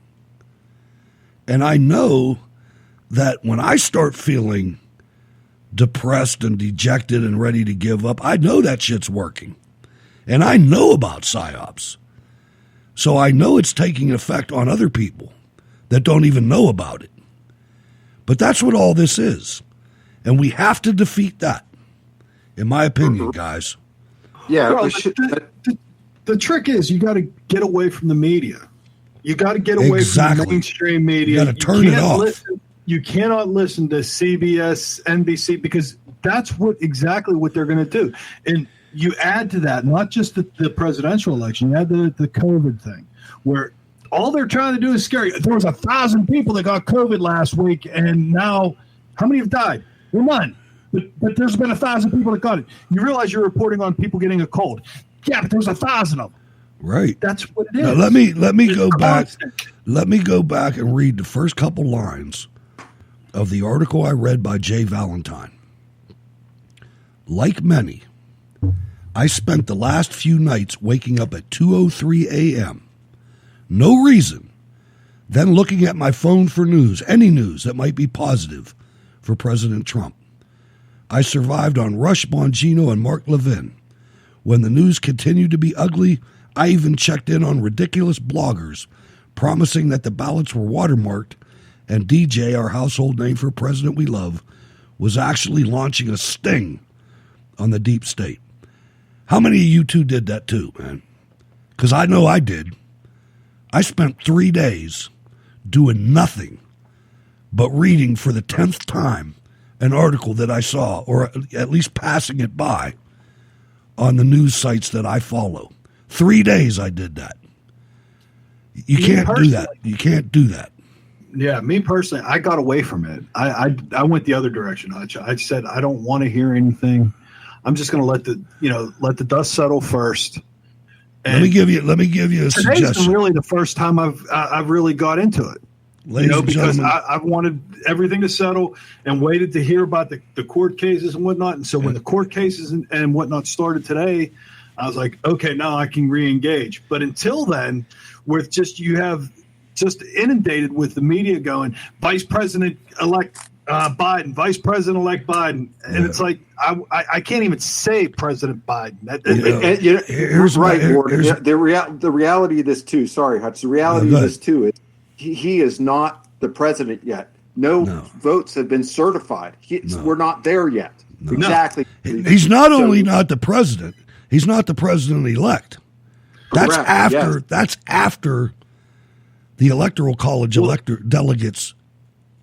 And I know that when I start feeling depressed and dejected and ready to give up, I know that shit's working. And I know about PSYOPs. So I know it's taking effect on other people that don't even know about it. But that's what all this is. And we have to defeat that, in my opinion, guys. Yeah, well, the trick is you got to get away from the media. You got to get away from the mainstream media. You got to turn it off. You cannot listen to CBS, NBC, because that's exactly what they're going to do. And you add to that, not just the presidential election, you add the COVID thing, where all they're trying to do is scare you. There was 1,000 people that got COVID last week, and now how many have died? Well, none. But there's been 1,000 people that got it. You realize you're reporting on people getting a cold. Yeah, but there's 1,000 of them. Right. That's what it is. Now let me go back. Let me go back and read the first couple lines of the article I read by Jay Valentine. Like many, I spent the last few nights waking up at 2:03 a.m. No reason. Then looking at my phone for news, any news that might be positive for President Trump. I survived on Rush Bongino and Mark Levin. When the news continued to be ugly, I even checked in on ridiculous bloggers promising that the ballots were watermarked and DJ, our household name for president we love, was actually launching a sting on the deep state. How many of you two did that too, man? Because I know I did. I spent 3 days doing nothing but reading for the 10th time an article that I saw, or at least passing it by, on the news sites that I follow. 3 days I did that. You can't do that. You can't do that. Me personally, I got away from it. I went the other direction. I said I don't want to hear anything. I'm just going to let the dust settle first. And let me give you a suggestion. Today's really the first time I've really got into it. Because I wanted everything to settle and waited to hear about the court cases and whatnot. And so when the court cases and whatnot started today, I was like, okay, now I can re-engage. But until then, you have just inundated with the media going, Vice President-elect Biden, Vice President-elect Biden. And it's like, I can't even say President Biden. Here's right, Ward. The reality of this too, sorry, Hutch, the reality of this too is he is not the president yet. No votes have been certified. We're not there yet. No. Exactly. He's not only not the president, he's not the president-elect. That's after the Electoral College delegates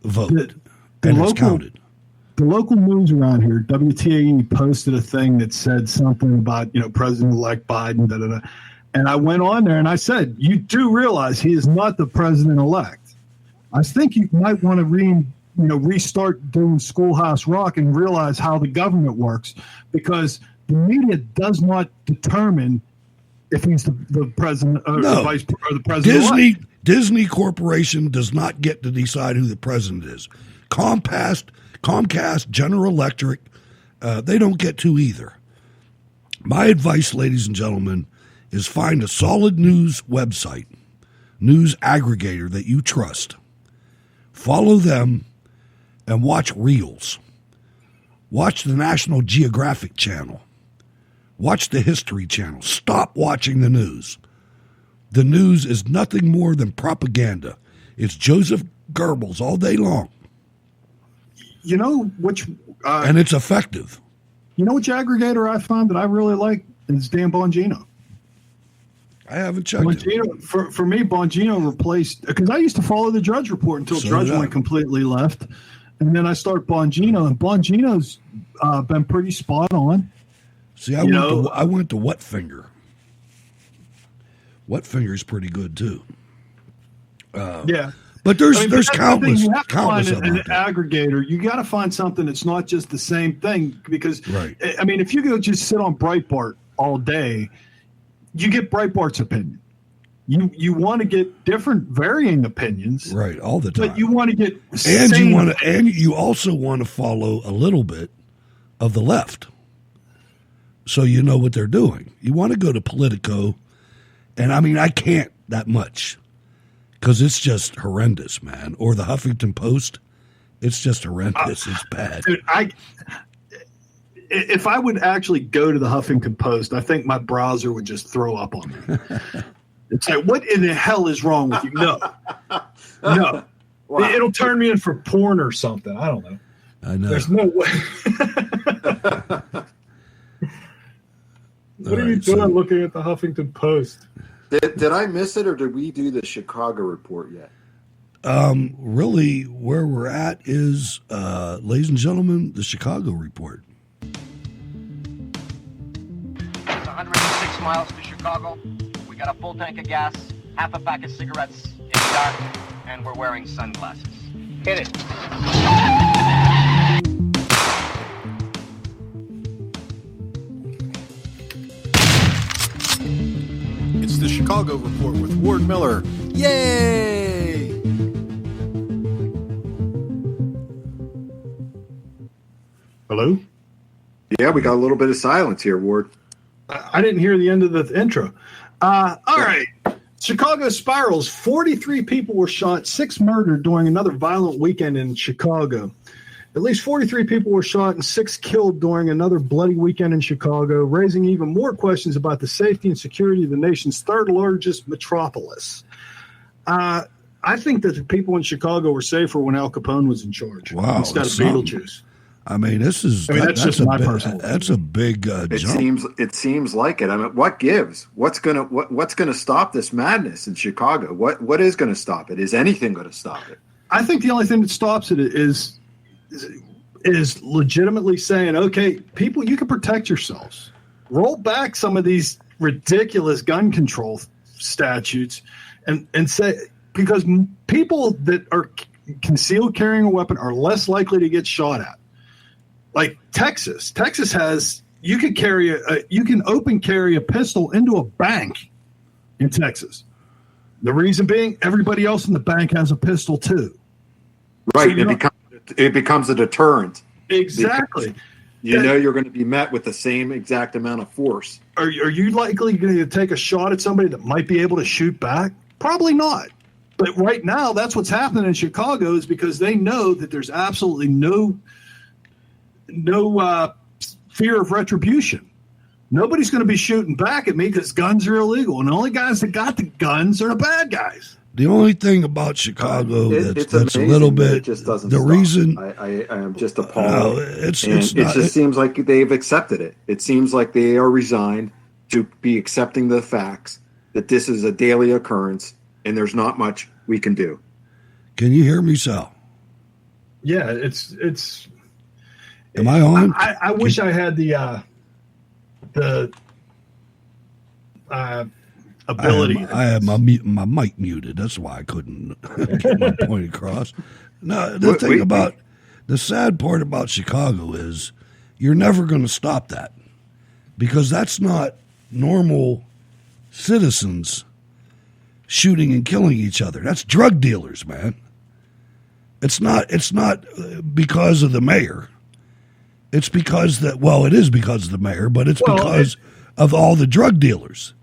vote and it's counted. The local news around here, WTAE posted a thing that said something about, President-elect Biden, And I went on there and I said, you do realize he is not the president-elect. I think you might want to restart doing Schoolhouse Rock and realize how the government works, because the media does not determine if he's the president or the vice or the president. Disney Corporation does not get to decide who the president is. Comcast, General Electric, they don't get to either. My advice, ladies and gentlemen, is find a solid news website, news aggregator that you trust. Follow them and watch reels. Watch the National Geographic Channel. Watch the History Channel. Stop watching the news. The news is nothing more than propaganda. It's Joseph Goebbels all day long. And it's effective. You know which aggregator I found that I really like? It's Dan Bongino. I haven't checked it. For me, Bongino replaced, because I used to follow the Drudge Report until Drudge went completely left. And then I started Bongino, and Bongino's been pretty spot on. See, I went to Wetfinger. Wetfinger's pretty good too. But there's countless. You have to countless find an aggregator. You got to find something that's not just the same thing, because if you go just sit on Breitbart all day, you get Breitbart's opinion. You want to get different, varying opinions, right, all the time. But you want to get you also want to follow a little bit of the left, so you know what they're doing. You want to go to Politico, and I can't that much because it's just horrendous, man. Or the Huffington Post, it's just horrendous. It's bad. Dude, if I would actually go to the Huffington Post, I think my browser would just throw up on me. It's like, what in the hell is wrong with you? No. Wow. It'll turn me in for porn or something. I don't know. I know. There's no way. What are you doing looking at the Huffington Post? Did I miss it, or did we do the Chicago report yet? Really, where we're at is, ladies and gentlemen, the Chicago report. 106 miles to Chicago. We got a full tank of gas, half a pack of cigarettes in the dark, and we're wearing sunglasses. Hit it. It's the Chicago report with Ward Miller. Yay! Hello? Yeah, we got a little bit of silence here, Ward. I didn't hear the end of the intro. All right. Chicago spirals. 43 people were shot, 6 murdered during another violent weekend in Chicago. At least 43 people were shot and 6 killed during another bloody weekend in Chicago, raising even more questions about the safety and security of the nation's third largest metropolis. I think that the people in Chicago were safer when Al Capone was in charge instead of Beetlejuice. That's just my personal. That's a big jump. It seems like it. What gives? What's gonna stop this madness in Chicago? What is going to stop it? Is anything going to stop it? I think the only thing that stops it is legitimately saying, okay, people, you can protect yourselves. Roll back some of these ridiculous gun control statutes, and say, because people that are concealed carrying a weapon are less likely to get shot at. Like Texas has, you can open carry a pistol into a bank in Texas. The reason being, everybody else in the bank has a pistol too. Right, so it becomes a deterrent. Exactly. You know you're going to be met with the same exact amount of force. Are you likely going to take a shot at somebody that might be able to shoot back? Probably not. But right now, that's what's happening in Chicago, is because they know that there's absolutely no fear of retribution. Nobody's going to be shooting back at me because guns are illegal, and the only guys that got the guns are the bad guys. The only thing about Chicago that's a little bit it just doesn't the stop. reason I am just appalled. It just seems like they've accepted it. It seems like they are resigned to be accepting the facts that this is a daily occurrence and there's not much we can do. Can you hear me, Sal? Yeah, it's. Am I on? I wish I had the ability. I have my mic muted. That's why I couldn't get my point across. No, the sad part about Chicago is you're never going to stop that, because that's not normal citizens shooting and killing each other. That's drug dealers, man. It's not because of the mayor. It's because it is because of the mayor, but it's because of all the drug dealers.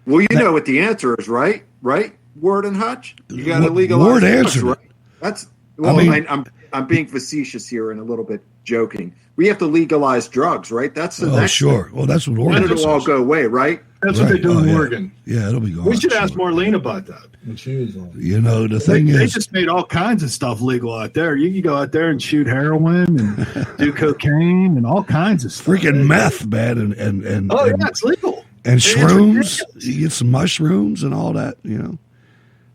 Well, you know what the answer is, right? Right, Ward and Hutch? You got to legalize. Ward answered it. That's I'm being facetious here and a little bit joking. We have to legalize drugs, right? That's the next sure. thing. Well, that's what Oregon Then it'll all go away, right? That's what they do in Oregon. Yeah, it'll be gone. We should ask Marlene about that when she was on. You know, the thing they is, just made all kinds of stuff legal out there. You can go out there and shoot heroin and do cocaine and all kinds of stuff. freaking meth, man, and it's legal. And It's shrooms, ridiculous. you get some mushrooms and all that,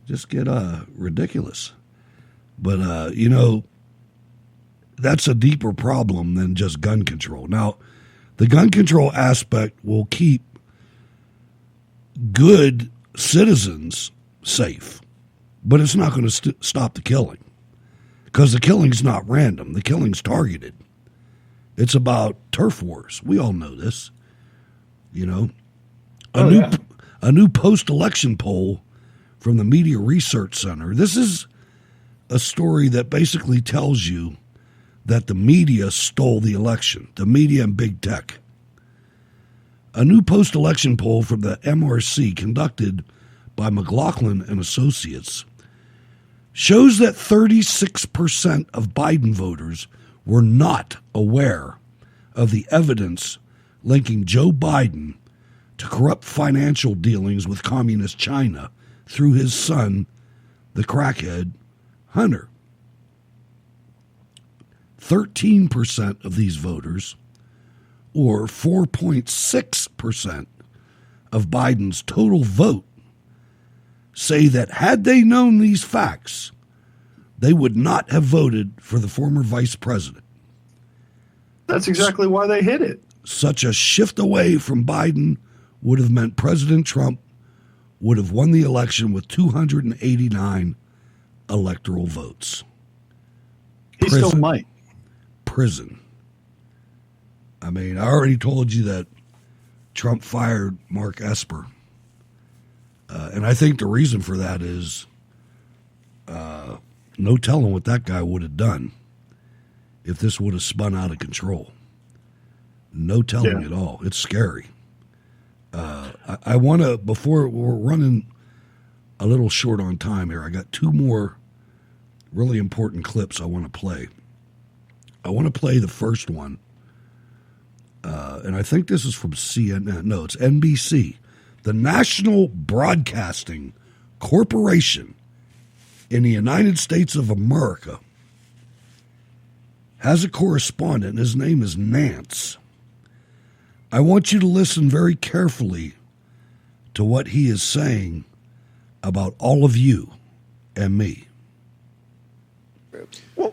just get ridiculous. But, that's a deeper problem than just gun control. Now, the gun control aspect will keep good citizens safe, but it's not going to stop the killing, because the killing's not random. The killing's targeted. It's about turf wars. We all know this, A new post-election poll from the Media Research Center. This is a story that basically tells you that the media stole the election, the media and big tech. A new post-election poll from the MRC conducted by McLaughlin and Associates shows that 36% of Biden voters were not aware of the evidence linking Joe Biden to corrupt financial dealings with communist China through his son, the crackhead Hunter. 13% of these voters, or 4.6% of Biden's total vote, say that had they known these facts, they would not have voted for the former vice president. That's exactly why they hid it. Such a shift away from Biden would have meant President Trump would have won the election with 289 electoral votes. He still might. Prison. I mean, I already told you that Trump fired Mark Esper. And I think the reason for that is no telling what that guy would have done if this would have spun out of control. No telling at all. It's scary. I want to, before we're running a little short on time here, I got two more really important clips I want to play. I want to play the first one, and I think this is from CNN. No, it's NBC. The National Broadcasting Corporation in the United States of America has a correspondent. His name is Nance. I want you to listen very carefully to what he is saying about all of you and me. Well,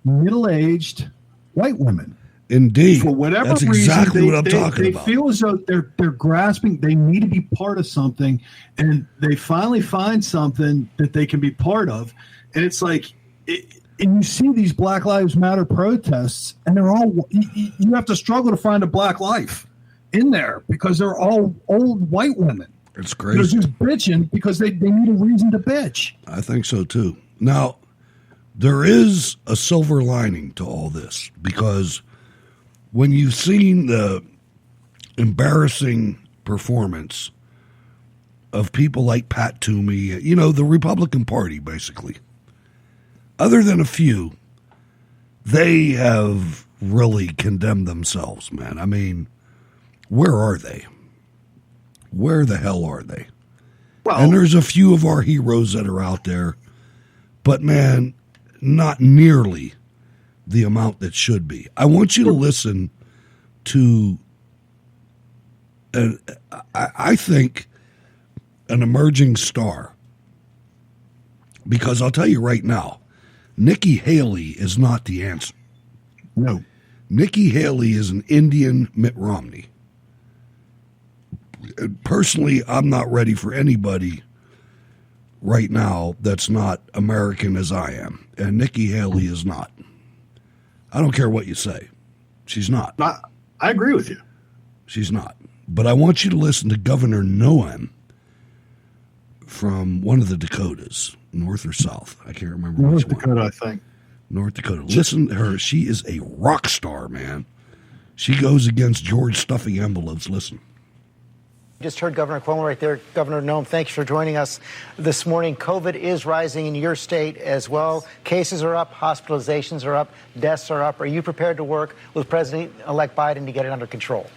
middle-aged white women. Indeed. For whatever That's reason, exactly what I'm talking about. They feel as though they're grasping. They need to be part of something, and they finally find something that they can be part of. And it's like, and you see these Black Lives Matter protests, and they're all. You have to struggle to find a black life in there because they're all old white women. It's crazy. They're just bitching because they need a reason to bitch. I think so too. Now, there is a silver lining to all this, because when you've seen the embarrassing performance of people like Pat Toomey, the Republican Party, basically, other than a few, they have really condemned themselves, man. I mean, where are they? Where the hell are they? Well, and there's a few of our heroes that are out there, but man, not nearly the amount that should be. I want you to listen to, I think, an emerging star. Because I'll tell you right now, Nikki Haley is not the answer. No. Nikki Haley is an Indian Mitt Romney. Personally, I'm not ready for anybody right now that's not American as I am. And Nikki Haley is not. I don't care what you say. She's not. I agree with you. She's not. But I want you to listen to Governor Noem from one of the Dakotas, North or South. I can't remember which one. North Dakota, I think. North Dakota. Listen to her. She is a rock star, man. She goes against George stuffing envelopes. Listen. Just heard Governor Cuomo right there. Governor Noem, thank you for joining us this morning. COVID is rising in your state as well. Cases are up, hospitalizations are up, deaths are up. Are you prepared to work with President-elect Biden to get it under control?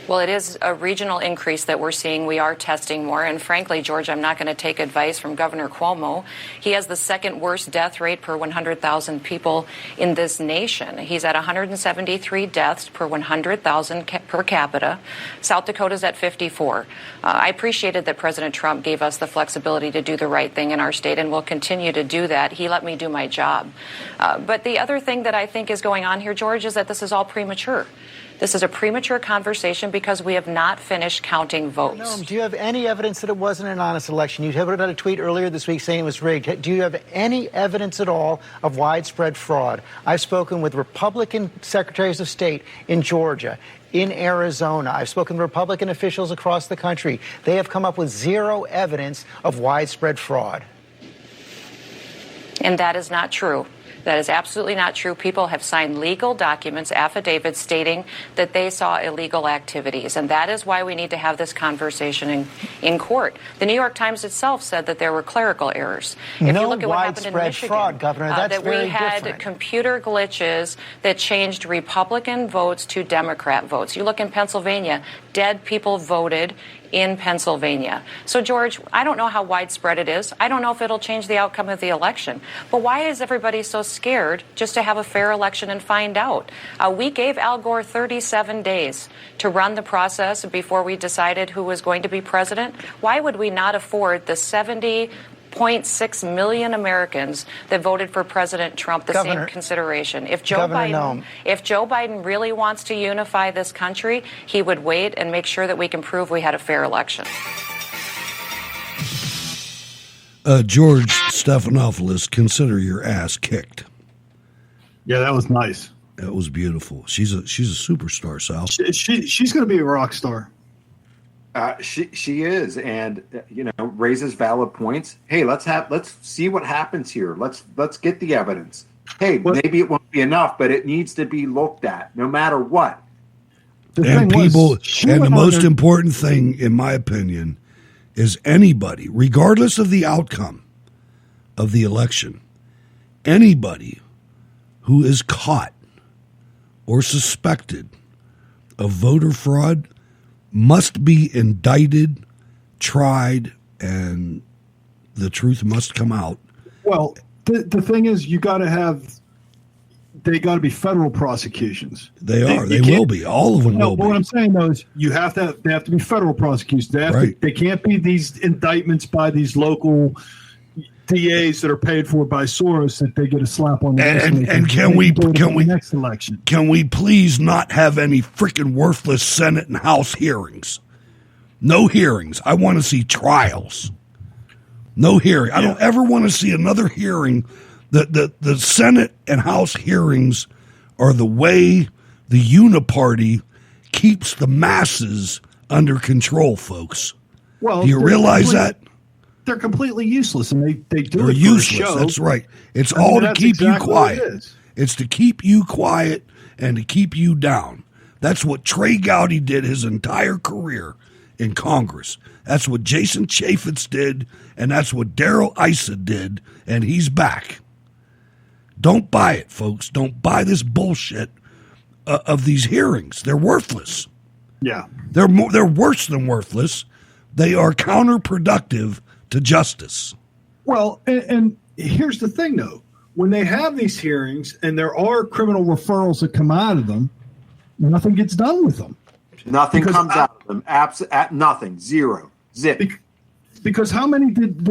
Well, it is a regional increase that we're seeing. We are testing more. And frankly, George, I'm not going to take advice from Governor Cuomo. He has the second worst death rate per 100,000 people in this nation. He's at 173 deaths per 100,000 per capita. South Dakota's at 54. I appreciated that President Trump gave us the flexibility to do the right thing in our state, and we'll continue to do that. He let me do my job. But the other thing that I think is going on here, George, is that this is all premature. This is a premature conversation because we have not finished counting votes. No, do you have any evidence that it wasn't an honest election? You put out a tweet earlier this week saying it was rigged. Do you have any evidence at all of widespread fraud? I've spoken with Republican secretaries of state in Georgia, in Arizona. I've spoken to Republican officials across the country. They have come up with zero evidence of widespread fraud. And that is not true. That is absolutely not true. People have signed legal documents, affidavits stating that they saw illegal activities. And that is why we need to have this conversation in court. The New York Times itself said that there were clerical errors. If you look at what happened in Michigan, fraud, Governor, that's that we had computer glitches that changed Republican votes to Democrat votes. You look in Pennsylvania, dead people voted in Pennsylvania. So, George, I don't know how widespread it is. I don't know if it'll change the outcome of the election. But why is everybody so scared just to have a fair election and find out? We gave Al Gore 37 days to run the process before we decided who was going to be president. Why would we not afford the 70.6 million Americans that voted for President Trump the same consideration? If Joe Biden really wants to unify this country, he would wait and make sure that we can prove we had a fair election. George Stephanopoulos, consider your ass kicked. Yeah, that was nice. That was beautiful. She's a superstar, Sal. She's going to be a rock star. She is, and raises valid points. Hey, let's see what happens here. Let's get the evidence. Hey, maybe it won't be enough, but it needs to be looked at, no matter what. And the most important thing, in my opinion, is anybody, regardless of the outcome of the election, anybody who is caught or suspected of voter fraud must be indicted, tried, and the truth must come out. Well, the thing is, they got to be federal prosecutions. They are. They will be. All of them will be. What I'm saying, though, is they have to be federal prosecutions. They can't be these indictments by these local DAs that are paid for by Soros that they get a slap on the wrist. And can we next election? Can we please not have any freaking worthless Senate and House hearings? No hearings. I want to see trials. No hearing. I don't ever want to see another hearing. The Senate and House hearings are the way the uniparty keeps the masses under control, folks. Well, do you realize that? They're completely useless, and they do They're it useless. for a show. That's right. It's all to keep you quiet. What it is. It's to keep you quiet and to keep you down. That's what Trey Gowdy did his entire career in Congress. That's what Jason Chaffetz did, and that's what Darrell Issa did, and he's back. Don't buy it, folks. Don't buy this bullshit of these hearings. They're worthless. Yeah. They're worse than worthless. They are counterproductive to justice. Well, and here's the thing, though. When they have these hearings and there are criminal referrals that come out of them, nothing gets done with them. Nothing comes out of them. Nothing. Zero. Zip. Because how many did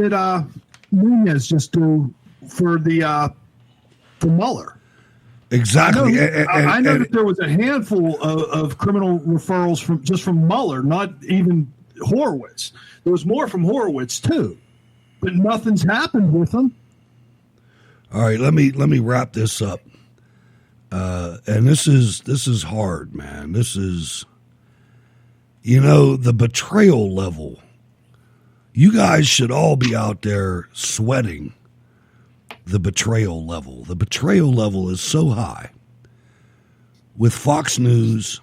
Nunez just do for Mueller? Exactly. I know that there was a handful of criminal referrals from Mueller, not even Horowitz. There was more from Horowitz too, but nothing's happened with them. All right, let me wrap this up. And this is hard, man. This is, the betrayal level. You guys should all be out there sweating the betrayal level. The betrayal level is so high with Fox News.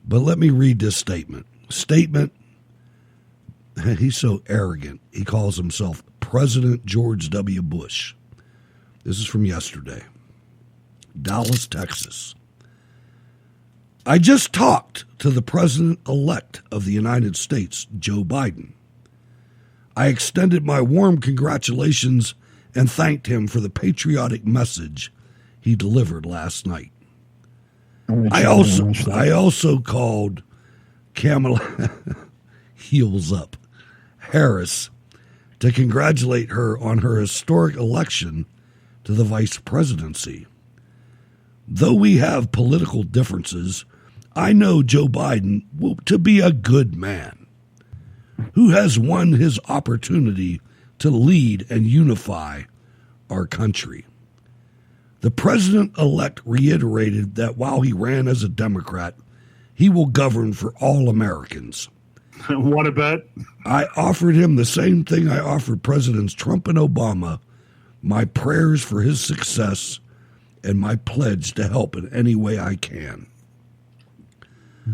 But let me read this statement. He's so arrogant. He calls himself President George W. Bush. This is from yesterday. Dallas, Texas. I just talked to the president-elect of the United States, Joe Biden. I extended my warm congratulations and thanked him for the patriotic message he delivered last night. I also called Kamala heels up Harris to congratulate her on her historic election to the vice presidency. Though we have political differences, I know Joe Biden to be a good man who has won his opportunity to lead and unify our country. The president-elect reiterated that while he ran as a Democrat, he will govern for all Americans. What a bet. I offered him the same thing I offered Presidents Trump and Obama, my prayers for his success and my pledge to help in any way I can.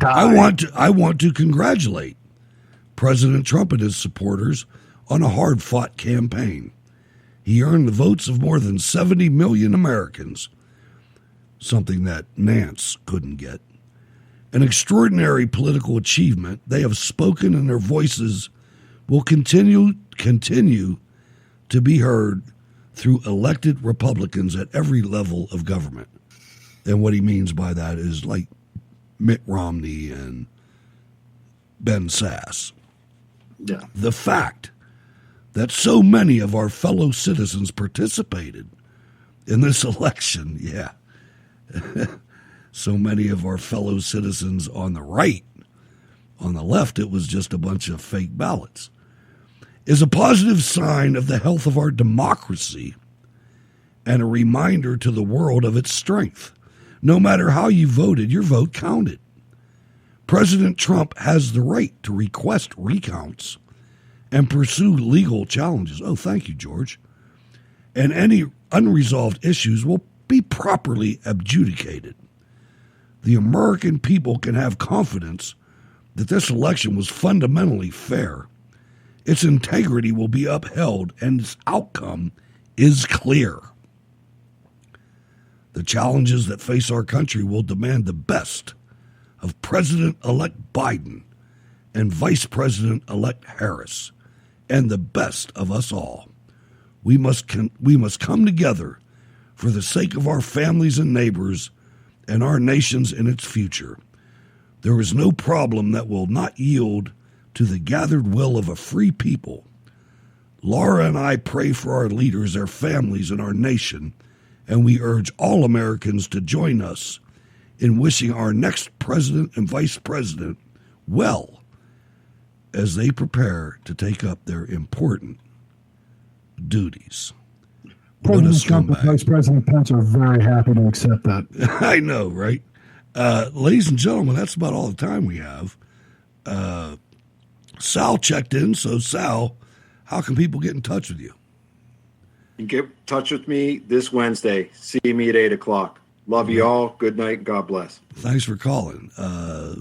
I want to congratulate President Trump and his supporters on a hard-fought campaign. He earned the votes of more than 70 million Americans, something that Nance couldn't get. An extraordinary political achievement. They have spoken and their voices will continue to be heard through elected Republicans at every level of government. And what he means by that is like Mitt Romney and Ben Sasse. Yeah. The fact that so many of our fellow citizens participated in this election, so many of our fellow citizens on the right, on the left, it was just a bunch of fake ballots, is a positive sign of the health of our democracy and a reminder to the world of its strength. No matter how you voted, your vote counted. President Trump has the right to request recounts and pursue legal challenges. Oh, thank you, George. And any unresolved issues will be properly adjudicated. The American people can have confidence that this election was fundamentally fair. Its integrity will be upheld, and its outcome is clear. The challenges that face our country will demand the best of President-elect Biden and Vice President-elect Harris, and the best of us all. We must come together for the sake of our families and neighbors and our nations and its future. There is no problem that will not yield to the gathered will of a free people. Laura and I pray for our leaders, their families, and our nation, and we urge all Americans to join us in wishing our next president and vice president well as they prepare to take up their important duties. President Trump and Vice President Pence are very happy to accept that. I know, right? Ladies and gentlemen, that's about all the time we have. Sal checked in. So, Sal, how can people get in touch with you? You can get in touch with me this Wednesday. See me at 8 o'clock. Love you all. Good night. God bless. Thanks for calling.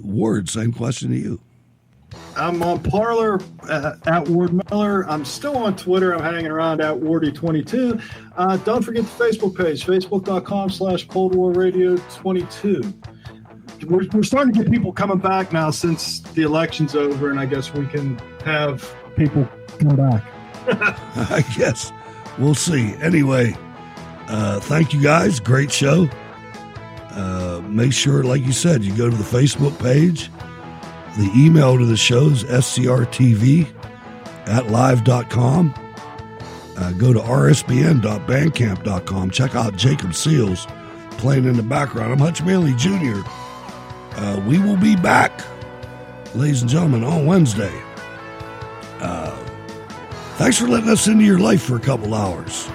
Ward, same question to you. I'm on Parler at Ward Miller. I'm still on Twitter. I'm hanging around at Wardy22. Don't forget the Facebook page, facebook.com/Cold War Radio 22. We're starting to get people coming back now since the election's over, and I guess we can have people come back. I guess. We'll see. Anyway, thank you guys. Great show. Make sure, like you said, you go to the Facebook page. The email to the show is scrtv@live.com. Go to rsbn.bandcamp.com. Check out Jacob Seals playing in the background. I'm Hutch Bailey Jr. We will be back, ladies and gentlemen, on Wednesday. Thanks for letting us into your life for a couple hours.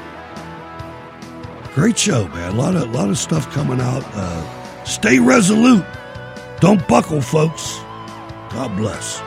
Great show, man. A lot of stuff coming out. Stay resolute. Don't buckle, folks. God bless.